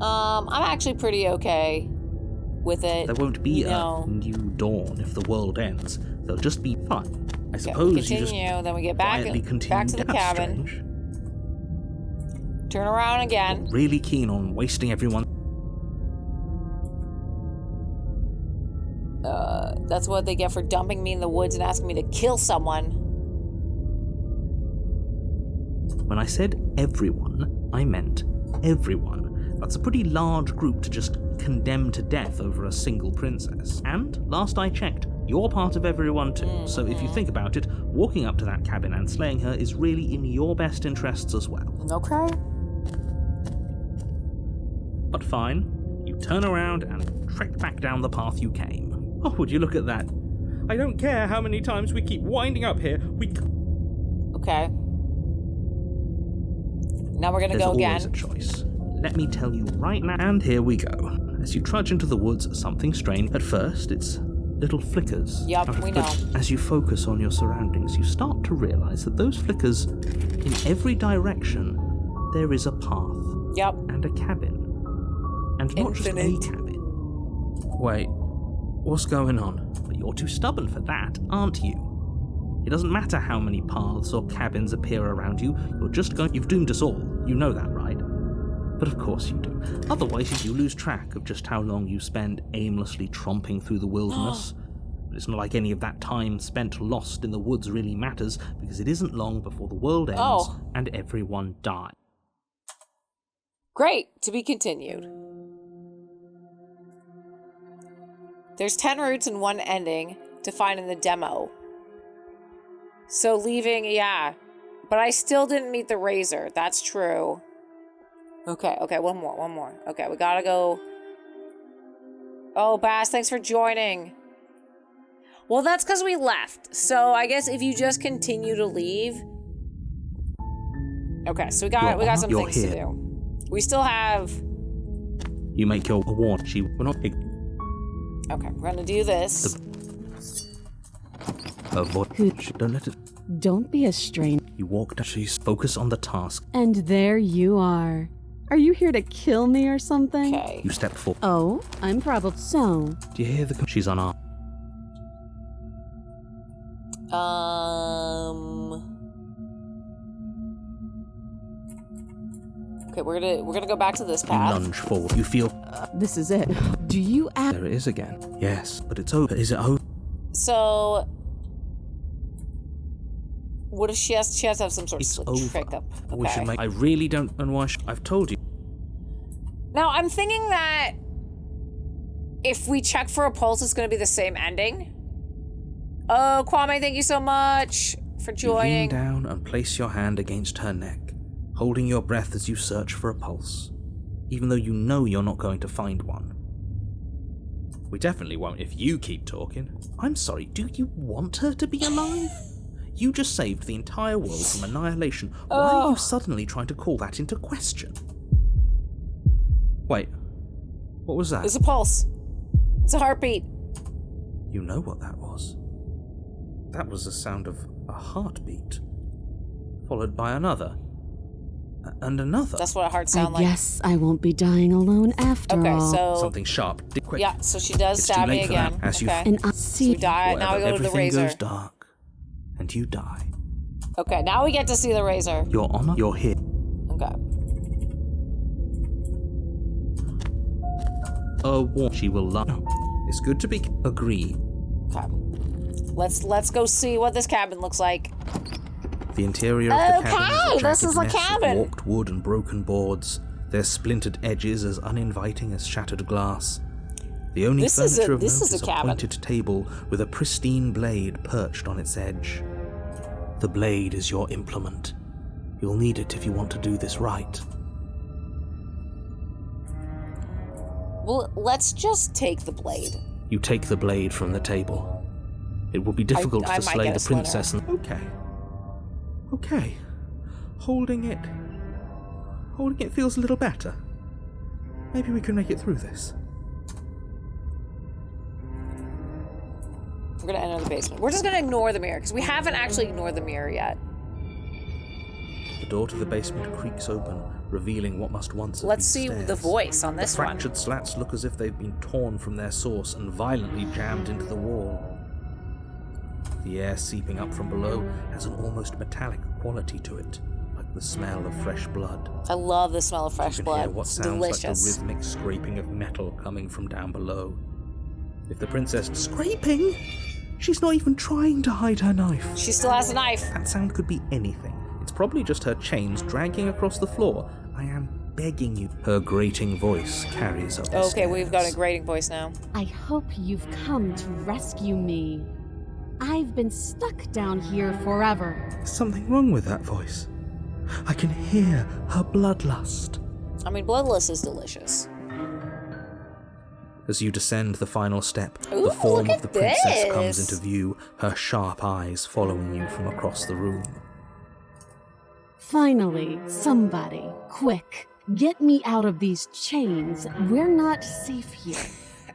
I'm actually pretty okay with it. There won't be a new dawn if the world ends. There'll just be fun. I we suppose you just continue, then we get back quietly continue. back to the That's cabin. strange. Turn around again. You're really keen on wasting everyone. That's what they get for dumping me in the woods and asking me to kill someone. When I said everyone, I meant everyone. That's a pretty large group to just condemn to death over a single princess. And, last I checked, you're part of everyone too. So if you think about it, walking up to that cabin and slaying her is really in your best interests as well. Okay. But fine, you turn around and trek back down the path you came. Oh, would you look at that? I don't care how many times we keep winding up here, Okay. Now we're gonna There's go always again. a choice. Let me tell you right now, and here we go. As you trudge into the woods, something strange. At first, it's little flickers. Yup, we know. As you focus on your surroundings, you start to realize that those flickers, in every direction, there is a path. Yup. And a cabin. And not Infinite. just a cabin. Wait, what's going on? But you're too stubborn for that, aren't you? It doesn't matter how many paths or cabins appear around you, you've doomed us all. You know that, right? But of course you do. Otherwise you lose track of just how long you spend aimlessly tromping through the wilderness. But it's not like any of that time spent lost in the woods really matters, because it isn't long before the world ends and everyone dies. Great. To be continued. There's 10 roots and 1 ending to find in the demo. So leaving, yeah. But I still didn't meet the razor. That's true. Okay, one more. Okay, we gotta go. Oh, Bass, thanks for joining. Well, that's because we left. So I guess if you just continue to leave. Okay, so we got some things to do. We still have. You make your warn. We're not. Okay, we're gonna do this. Don't let it. Don't be a stranger. You walk down. She's focus on the task. And there you are. Are you here to kill me or something? Okay. You step forward. Oh, I'm probably so. Do you hear the? She's unarmed. Okay, we're gonna go back to this You path. lunge forward. You feel. This is it. Do you act? There it is again. Yes, but it's over. Is it over? So, what if she has to have some sort It's of over. trick up? We should Okay. make. I really don't know why. I've told you. Now I'm thinking that if we check for a pulse, it's gonna be the same ending. Oh, Kwame, thank you so much for You lean joining. down and place your hand against her neck, holding your breath as you search for a pulse, even though you know you're not going to find one. We definitely won't if you keep talking. I'm sorry, do you want her to be alive? You just saved the entire world from annihilation. Why are you suddenly trying to call that into question? Wait, what was that? It's a pulse. It's a heartbeat. You know what that was? That was the sound of a heartbeat, followed by another, and another. That's what a heart I sound like. guess I won't be dying alone after Okay, all. so Something sharp. Quick. yeah, so she does It's stab too me late for that, again. as you Okay, And I'll so see. we die. Now we go to the Everything razor. goes dark, and you die. Okay, now we get to see the razor. Your honor, you're here. Okay. She will love. It's good to be. Agree. Okay. Let's go see what this cabin looks like. The interior of the cabin Okay, is a this is jagged a mess cabin. of warped wood and broken boards. Their splintered edges as uninviting as shattered glass. The only This is a- furniture of this note is a is a cabin. pointed table with a pristine blade perched on its edge. The blade is your implement. You'll need it if you want to do this right. Well, let's just take the blade. You take the blade from the table. It will be difficult I to might slay get a the princess and... Okay. Holding it feels a little better. Maybe we can make it through this. We're gonna enter the basement. We're just gonna ignore the mirror, because we haven't actually ignored the mirror yet. The door to the basement creaks open, revealing what must once have Let's been see stairs. the voice on this The one. fractured slats look as if they've been torn from their source and violently jammed into the wall. The air seeping up from below has an almost metallic quality to it, like the smell of fresh blood. I love the smell of fresh You can blood. hear what It's sounds delicious. like the rhythmic scraping of metal coming from down below. If the princess... Scraping? She's not even trying to hide her knife. She still has a knife. That sound could be anything. It's probably just her chains dragging across the floor. I am begging you. Her grating voice carries up the Okay, stairs. we've got a grating voice now. I hope you've come to rescue me. I've been stuck down here forever. There's something wrong with that voice. I can hear her bloodlust. I mean, bloodless is delicious. As you descend the final step, Ooh, the form look of the at princess this. comes into view, her sharp eyes following you from across the room. Finally, somebody, quick, get me out of these chains. We're not safe here.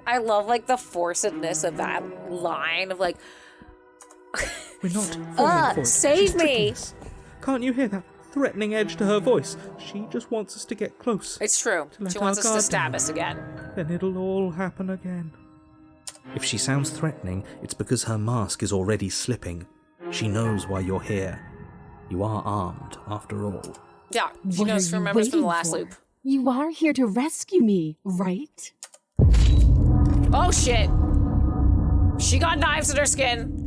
I love, like, the forcedness of that line of, like, We're not falling for it. save She's tricking me. us. Can't you hear that threatening edge to her voice? She just wants us to get close. it's true. let She our wants us to guard stab down. us again. Then it'll all happen again. If she sounds threatening, it's because her mask is already slipping. She knows why you're here. You are armed, after all. Yeah, she What knows, are you remembers from the waiting last for? loop. You are here to rescue me, right? Oh, shit. She got knives in her skin.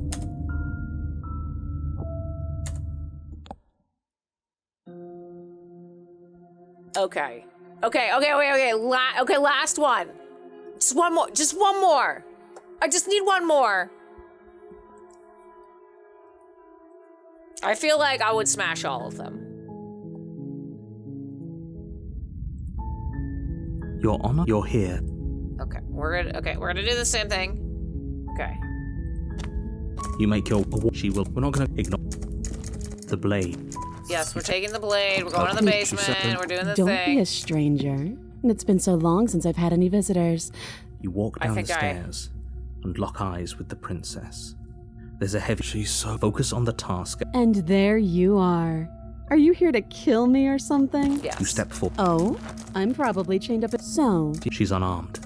Okay. Okay, last one. Just one more. Just one more. I just need one more. I feel like I would smash all of them. Your Honor, you're here. Okay, we're gonna do the same thing. Okay. You make your... She will... We're not going to ignore... The blade. Yes, we're taking the blade, we're going to the Okay, she said basement, that- we're doing the Don't thing. be a stranger. And it's been so long since I've had any visitors. You walk I down the think stairs and lock eyes with the princess. There's a heavy... She's so... Focus on the task. And there you are. Are you here to kill me or something? Yes. You step forward. Oh, I'm probably chained up. So, She's unarmed.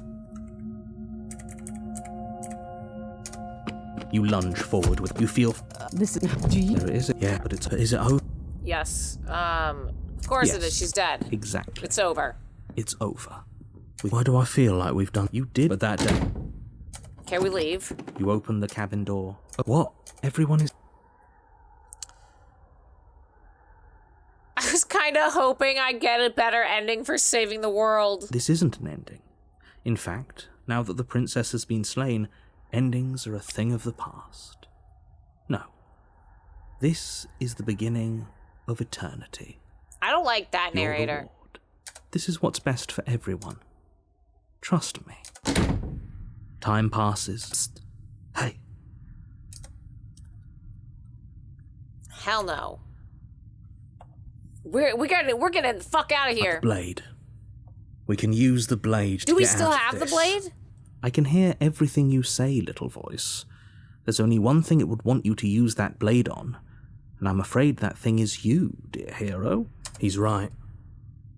You lunge forward with... You feel... this is. Do you? There it is. Yeah, but it's... Is it over? Yes. Of course it Yes. is. She's dead. Exactly. It's over. It's over. Why do I feel like we've done... You did, but that day... Okay, we leave. You open the cabin door. What? Everyone is... I was kind of hoping I'd get a better ending for saving the world. This isn't an ending. In fact, now that the princess has been slain, endings are a thing of the past. No. This is the beginning of eternity. I don't like that Your narrator. reward. This is what's best for everyone. Trust me. Time passes. Psst. Hey, Hell no. We're getting the fuck out of here. blade. We can use the blade to Do we get still out of have the this. blade? I can hear everything you say, little voice. There's only one thing it would want you to use that blade on, and I'm afraid that thing is you, dear hero. He's right.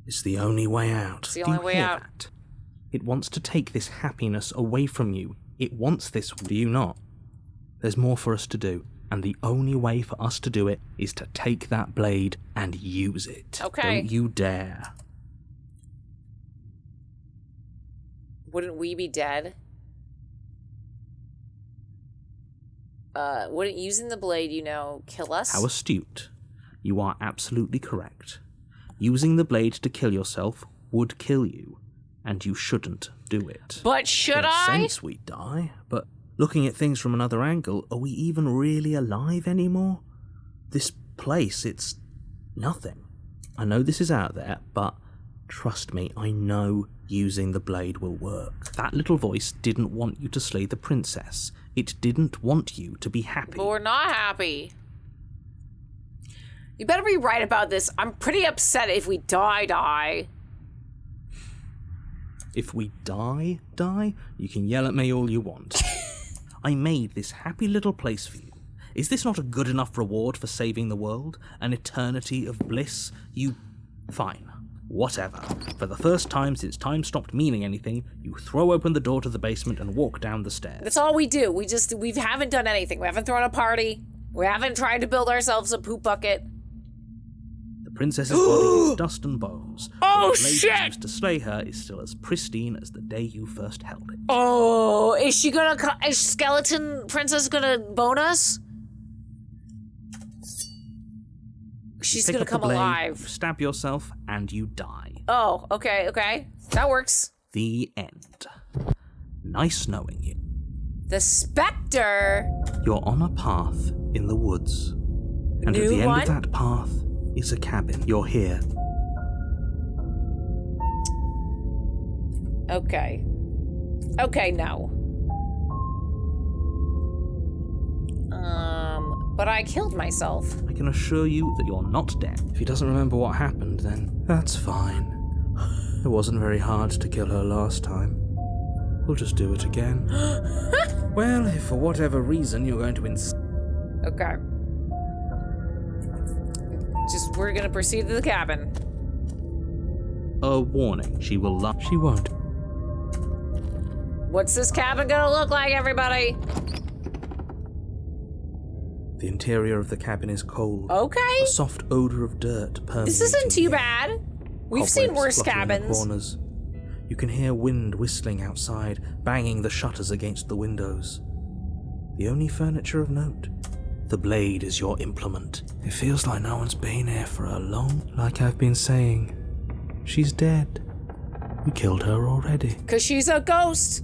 It's the only way out. It's the Do you only way hear out. that? It wants to take this happiness away from you. It wants this, do you not? There's more for us to do, and the only way for us to do it is to take that blade and use it. Okay. Don't you dare. Wouldn't we be dead? Wouldn't using the blade, kill us? How astute. You are absolutely correct. Using the blade to kill yourself would kill you, and you shouldn't do it. But should In a I? sense, we die, but looking at things from another angle, are we even really alive anymore? This place, it's nothing. I know this is out there, but trust me, I know using the blade will work. That little voice didn't want you to slay the princess. It didn't want you to be happy. But we're not happy. You better be right about this. I'm pretty upset if we die. If we die, you can yell at me all you want. I made this happy little place for you. Is this not a good enough reward for saving the world? An eternity of bliss? Fine. Whatever. For the first time since time stopped meaning anything, you throw open the door to the basement and walk down the stairs. That's all we do. We haven't done anything. We haven't thrown a party. We haven't tried to build ourselves a poop bucket. The princess's body is dust and bones. Oh, but the blade shit! used to slay her is still as pristine as the day you first held it. Oh, is Skeleton Princess gonna bone us? She's Pick gonna up the come blade, alive. stab yourself, and you die. Oh, okay. That works. The end. Nice knowing you. The Spectre! You're on a path in the woods. And at the end of that path is a cabin. You're here. Okay, no. But I killed myself. I can assure you that you're not dead. If he doesn't remember what happened, then that's fine. It wasn't very hard to kill her last time. We'll just do it again. Well, if for whatever reason you're going to Okay. We're gonna proceed to the cabin. A warning, she will lie. She won't. What's this cabin gonna look like, everybody? The interior of the cabin is cold. Okay. A soft odor of dirt permeating. This isn't too bad. We've seen worse cabins. Corners. You can hear wind whistling outside, banging the shutters against the windows. The only furniture of note. The blade is your implement. It feels like no one's been here for a long... Like I've been saying, she's dead. We killed her already. 'Cause she's a ghost.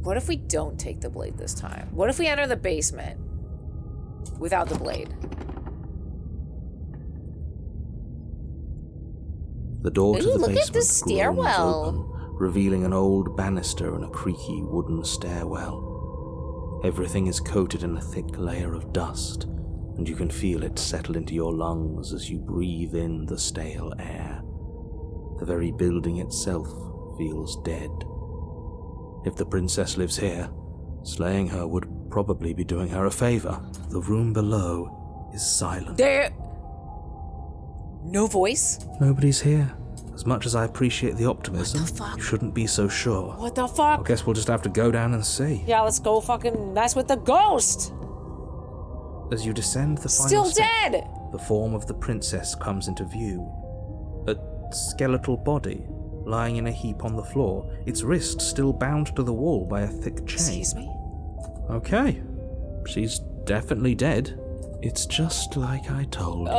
What if we don't take the blade this time? What if we enter the basement without the blade? The door to the look basement at the stairwell. groans open, revealing an old banister and a creaky wooden stairwell. Everything is coated in a thick layer of dust, and you can feel it settle into your lungs as you breathe in the stale air. The very building itself feels dead. If the princess lives here, slaying her would probably be doing her a favor. The room below is silent. There... No voice? Nobody's here. As much as I appreciate the optimism, What the fuck? you shouldn't be so sure. What the I fuck? guess we'll just have to go down and see. Yeah, let's go fucking mess with the ghost! As you descend the final Still step, dead! the form of the princess comes into view. A skeletal body lying in a heap on the floor, its wrist still bound to the wall by a thick chain. Excuse me? Okay, she's definitely dead. It's just like I told you.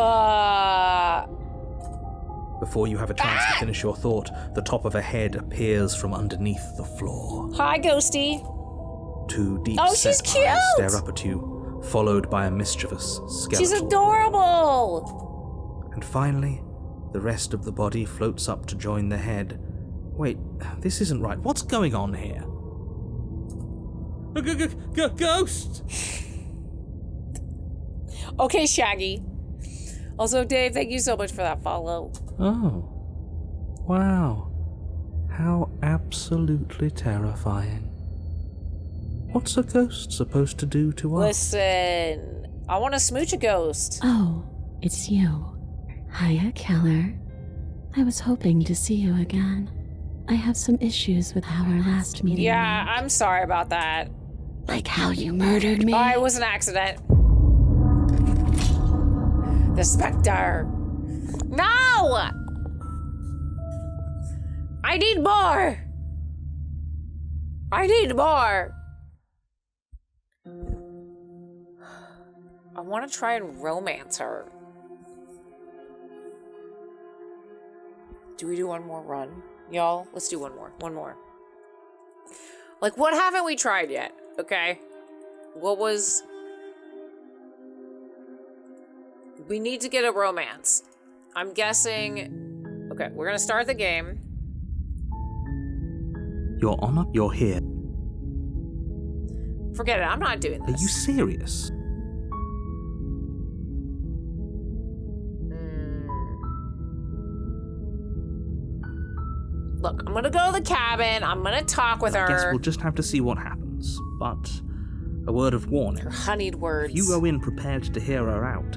Before you have a chance to finish your thought, the top of a head appears from underneath the floor. Hi, ghosty. Two deep she's set cute! eyes stare up at you, followed by a mischievous skeletal. She's adorable! And finally, the rest of the body floats up to join the head. Wait, this isn't right. What's going on here? Ghost! Okay, Shaggy. Also, Dave, thank you so much for that follow. Oh. Wow. How absolutely terrifying. What's a ghost supposed to do to us? Listen, I want to smooch a ghost. Oh, it's you. Hiya, Keller. I was hoping to see you again. I have some issues with how our last meeting Yeah, went. I'm sorry about that. Like how you murdered me. It was an accident. The Spectre. No! I need more! I need more! I want to try and romance her. Do we do one more run? Y'all, let's do one more. One more. Like, what haven't we tried yet? Okay? What was... We need to get a romance. I'm guessing... Okay, we're gonna start the game. You're here. Forget it, I'm not doing Are this. you serious? Look, I'm gonna go to the cabin. I'm gonna talk with her. I guess we'll just have to see what happens. But a word of warning. Her honeyed words. If you go in prepared to hear her out,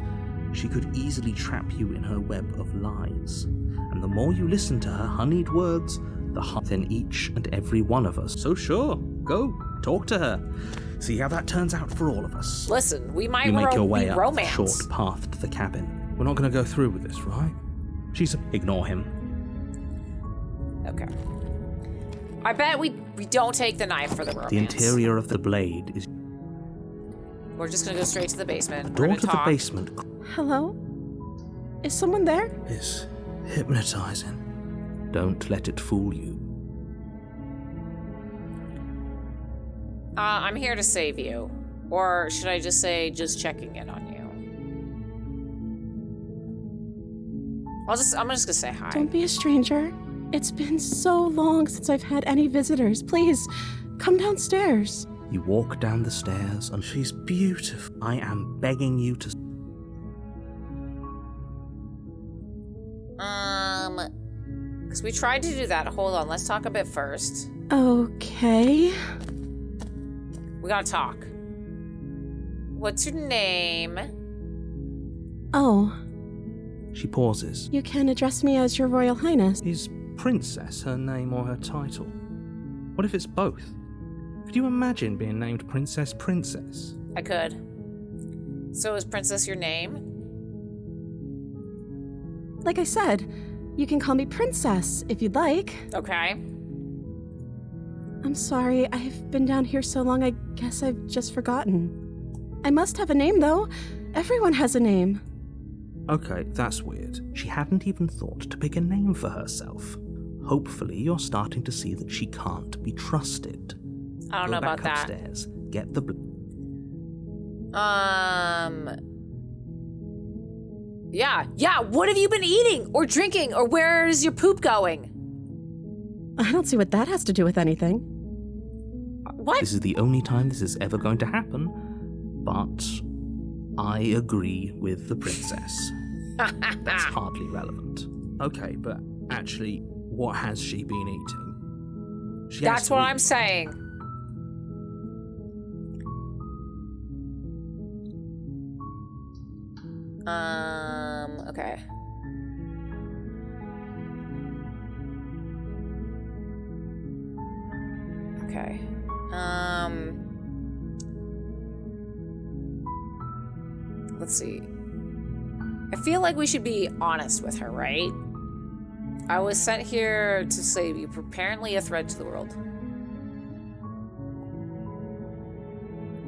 she could easily trap you in her web of lies. And the more you listen to her honeyed words, the harder in each and every one of us. So sure, go, talk to her. See how that turns out for all of us. Listen, we might You make your way up romance. the short path to the cabin. We're not going to go through with this, right? Ignore him. Okay. I bet we don't take the knife for the romance. The interior of the blade is... We're just gonna go straight to the basement. Door We're to gonna the talk. basement. Hello? Is someone there? It's hypnotizing. Don't let it fool you. I'm here to save you. Or should I just say, just checking in on you? I'm just gonna say hi. Don't be a stranger. It's been so long since I've had any visitors. Please, come downstairs. You walk down the stairs and She's beautiful. I am begging you to... Because we tried to do that. Hold on, let's talk a bit first. Okay. We gotta talk. What's your name? Oh, She pauses. you can address me as Your Royal Highness. Is Princess her name or her title? What if it's both? Could you imagine being named Princess? I could. So is Princess your name? Like I said, you can call me Princess if you'd like. Okay. I'm sorry, I've been down here so long, I guess I've just forgotten. I must have a name, though. Everyone has a name. Okay, that's weird. She hadn't even thought to pick a name for herself. Hopefully you're starting to see that she can't be trusted. I don't know Go back about that. upstairs. Get the... Yeah, what have you been eating or drinking or where is your poop going? I don't see what that has to do with anything. What? This is the only time this is ever going to happen, but I agree with the princess. That's hardly relevant. Okay, but actually, what has she been eating? She has That's to what eat. I'm saying. Okay. Okay. Let's see. I feel like we should be honest with her, right? I was sent here to save you. Apparently a threat to the world.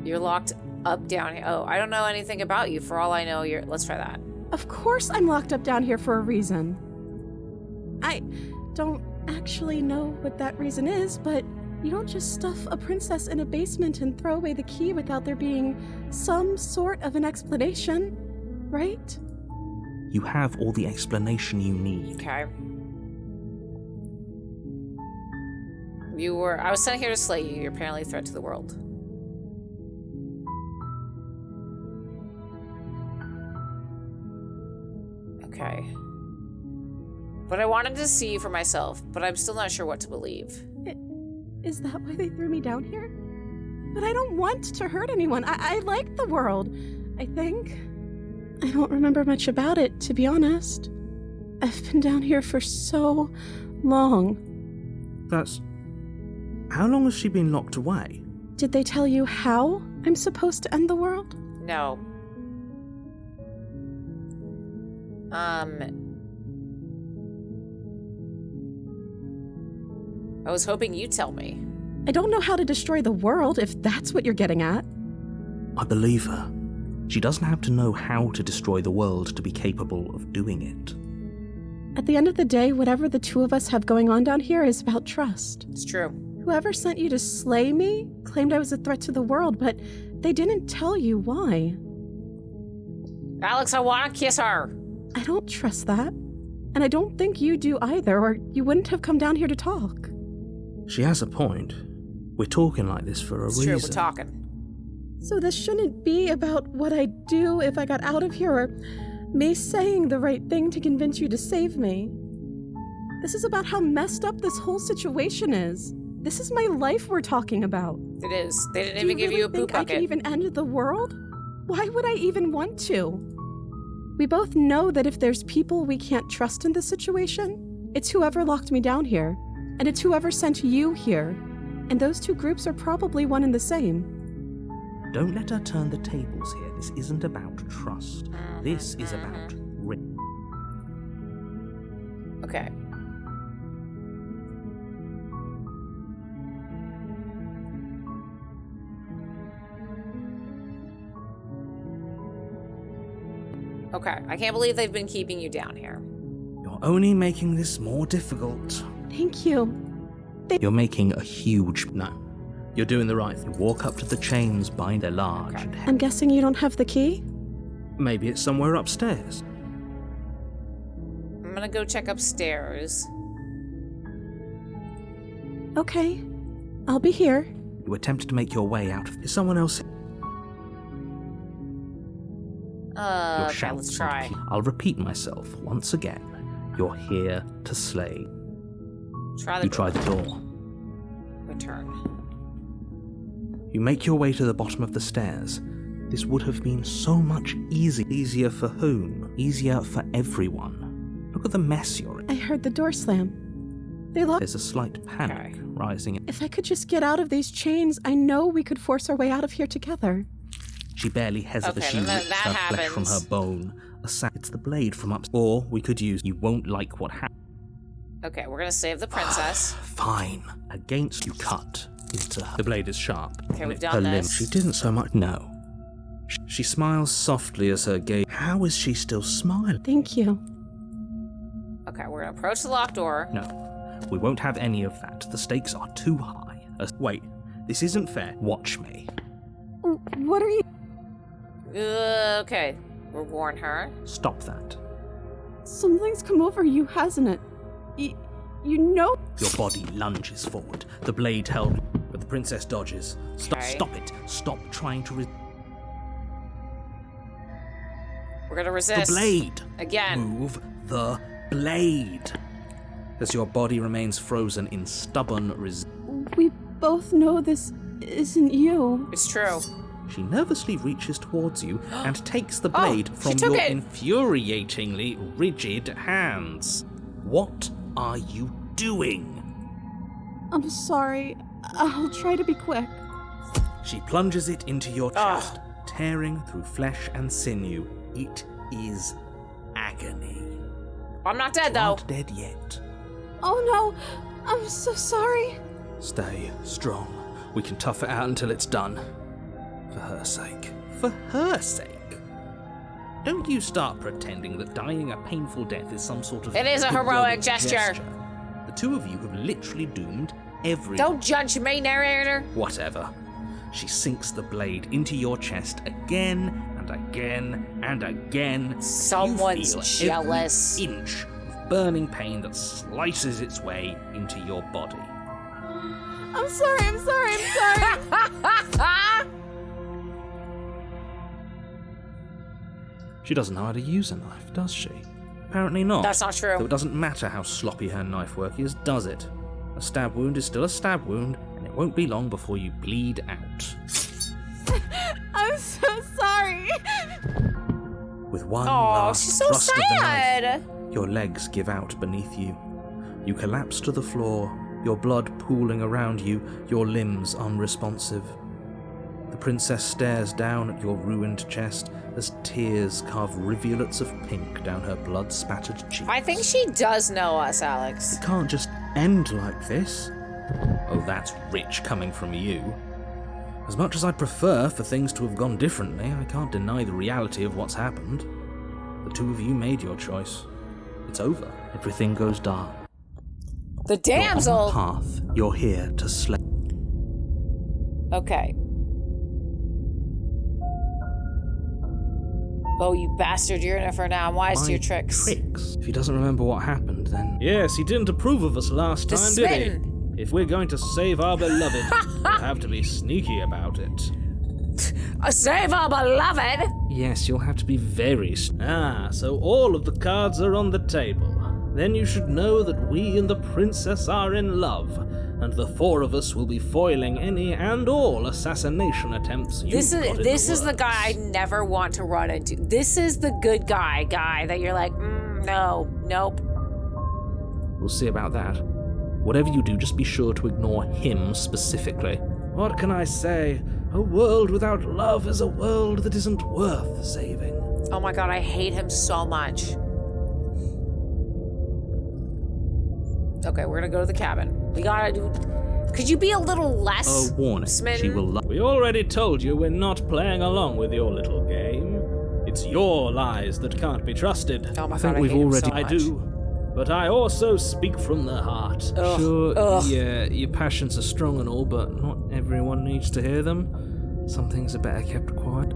You're locked up down here. Oh, I don't know anything about you. For all I know, you're... Let's try that. Of course I'm locked up down here for a reason. I don't actually know what that reason is, but you don't just stuff a princess in a basement and throw away the key without there being some sort of an explanation, right? You have all the explanation you need. Okay. I was sent here to slay you. You're apparently a threat to the world. Okay. But I wanted to see for myself, but I'm still not sure what to believe. Is that why they threw me down here? But I don't want to hurt anyone. I like the world, I think. I don't remember much about it, to be honest. I've been down here for so long. That's... How long has she been locked away? Did they tell you how I'm supposed to end the world? No. I was hoping you'd tell me. I don't know how to destroy the world, if that's what you're getting at. I believe her. She doesn't have to know how to destroy the world to be capable of doing it. At the end of the day, whatever the two of us have going on down here is about trust. It's true. Whoever sent you to slay me claimed I was a threat to the world, but they didn't tell you why. Alex, I want to kiss her. I don't trust that. And I don't think you do either, or you wouldn't have come down here to talk. She has a point. We're talking like this for a It's reason. true, we're talking. So this shouldn't be about what I'd do if I got out of here, or me saying the right thing to convince you to save me. This is about how messed up this whole situation is. This is my life we're talking about. It is. They didn't Do even give really you a poop think I bucket. can even end the world? Why would I even want to? We both know that if there's people we can't trust in this situation, it's whoever locked me down here, and it's whoever sent you here. And those two groups are probably one and the same. Don't let her turn the tables here. This isn't about trust. This is about risk. Okay. Okay, I can't believe they've been keeping you down here. You're only making this more difficult. Thank you. You're making a huge... No. You're doing the right thing. You walk up to the chains, bind they're large Okay. and heavy. I'm guessing you don't have the key? Maybe it's somewhere upstairs. I'm gonna go check upstairs. Okay. I'll be here. You attempt to make your way out of Is someone else... your Okay, shouts. let's try. I'll repeat myself once again. You're here to slay. Try the You door. try the door. Return. You make your way to the bottom of the stairs. This would have been so much easier. Easier for whom? Easier for everyone. Look at the mess you're in. I heard the door slam. They locked. There's a slight panic Okay. rising. If I could just get out of these chains, I know we could force our way out of here together. She barely hesitates. Okay, She then rips that her flesh from happens. her bone. It's the blade from up. Or we could use... You won't like what happens. Okay, we're gonna save the princess. Fine. Against you cut into her. The blade is sharp. Okay, we've her done limb. this. She didn't so much... No. She smiles softly as her gaze... How is she still smiling? Thank you. Okay, we're gonna approach the locked door. No. We won't have any of that. The stakes are too high. Wait. This isn't fair. Watch me. What are you... Okay, we'll warn her. Stop that. Something's come over you, hasn't it? You know... Your body lunges forward. The blade held... But the princess dodges. Stop, Okay. stop it. Stop trying to We're gonna resist. The blade. Again. Move the blade. As your body remains frozen in stubborn We both know this isn't you. It's true. She nervously reaches towards you and takes the blade she from took your it. infuriatingly rigid hands. What are you doing? I'm sorry. I'll try to be quick. She plunges it into your chest, tearing through flesh and sinew. It is agony. I'm not dead though. Not dead yet. Oh no! I'm so sorry. Stay strong. We can tough it out until it's done. For her sake. For her sake. Don't you start pretending that dying a painful death is some sort of It is a heroic gesture. The two of you have literally doomed every... Don't judge me, narrator. Whatever. She sinks the blade into your chest again and again and again. Someone's You feel jealous. every inch of burning pain that slices its way into your body. I'm sorry. She doesn't know how to use a knife, does she? Apparently not. That's not true. Though it doesn't matter how sloppy her knife work is, does it? A stab wound is still a stab wound, and it won't be long before you bleed out. I'm so sorry. With one Oh, last she's so thrust of the knife, sad. your legs give out beneath you. You collapse to the floor, your blood pooling around you, your limbs unresponsive. The princess stares down at your ruined chest as tears carve rivulets of pink down her blood-spattered cheeks. I think she does know us, Alex. It can't just end like this. Oh, that's rich coming from you. As much as I'd prefer for things to have gone differently, I can't deny the reality of what's happened. The two of you made your choice. It's over. Everything goes dark. The damsel. You're on the path. You're here to slay. Okay. Oh, you bastard, you're in it for now. I'm wise to your tricks. Tricks? If he doesn't remember what happened, then... Yes, he didn't approve of us last The time, did he? smitten. If we're going to save our beloved, we'll have to be sneaky about it. Save our beloved. Yes, you'll have to be very... So all of the cards are on the table. then you should know that we and the princess are in love, and the four of us will be foiling any and all assassination attempts you've This got in this the is the works. guy I never want to run into. This is the good guy that you're like, no, nope. We'll see about that. Whatever you do, just be sure to ignore him specifically. What can I say? A world without love is a world that isn't worth saving. Oh my god, I hate him so much. Okay, we're gonna go to the cabin. We gotta do... Could you be a little less warning. smitten? She will We already told you we're not playing along with your little game. It's your lies that can't be trusted. Oh my I god, think I we've hate him already- so I much. do. But I also speak from the heart. Ugh. Sure, Ugh. yeah, your passions are strong and all, but not everyone needs to hear them. Some things are better kept quiet.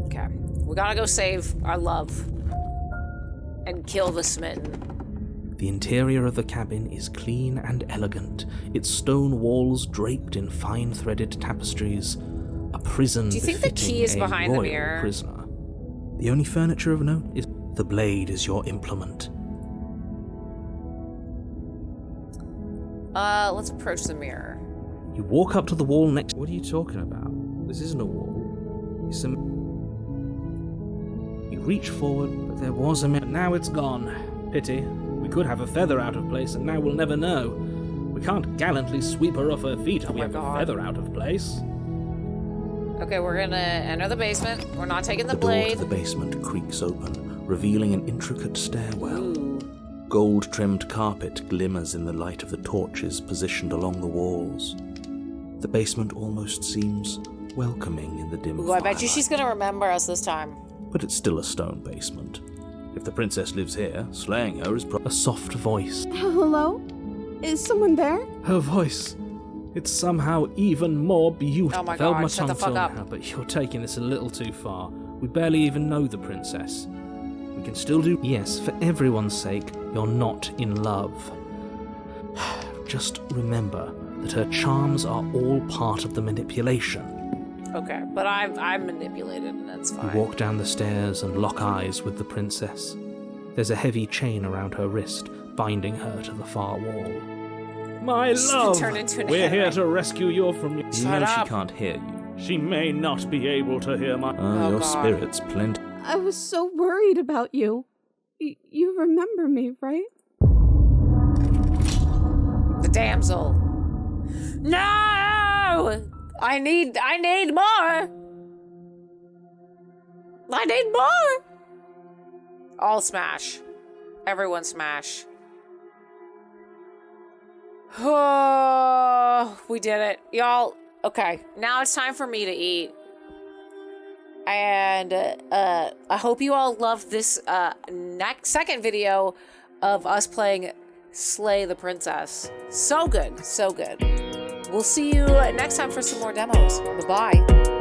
Okay, we gotta go save our love. And kill the smitten. The interior of the cabin is clean and elegant, its stone walls draped in fine threaded tapestries, a prison Do you think the befitting key is a behind the royal mirror? prisoner. The only furniture of note is the blade is your implement. Let's approach the mirror. You walk up to the wall next. What are you talking about? This isn't a wall. It's a... You reach forward, But there was a mirror. Now it's gone. Pity. We could have a feather out of place, and now we'll never know. We can't gallantly sweep her off her feet if we my have God. a feather out of place. Okay, we're gonna enter the basement. We're not taking the the door blade. to the basement creaks open, revealing an intricate stairwell. Ooh. Gold-trimmed carpet glimmers in the light of the torches positioned along the walls. The basement almost seems welcoming in the dim Ooh, I bet you firelight. she's gonna remember us this time. But it's still a stone basement. If the princess lives here, slaying her is a soft voice. Hello? Is someone there? Her voice. It's somehow even more beautiful. Oh my Held God, my shut the tongue fuck till up. now, but you're taking this a little too far. We barely even know the princess. We can still do... Yes, for everyone's sake, you're not in love. Just remember that her charms are all part of the manipulation. Okay, but I'm manipulated and that's You fine. walk down the stairs and lock eyes with the princess. There's a heavy chain around her wrist, binding her to the far wall. My She's gonna love! turn into an We're here anime. to rescue you from... You Shut know up. she can't hear you. She may not be able to hear my... Oh, Your God. spirit's plenty. I was so worried about you. You remember me, right? The damsel. No! I need more! I need more! All smash. Everyone smash. Oh, we did it. Y'all, okay. Now it's time for me to eat. And I hope you all loved this second video of us playing Slay the Princess. So good, so good. We'll see you next time for some more demos. Bye-bye.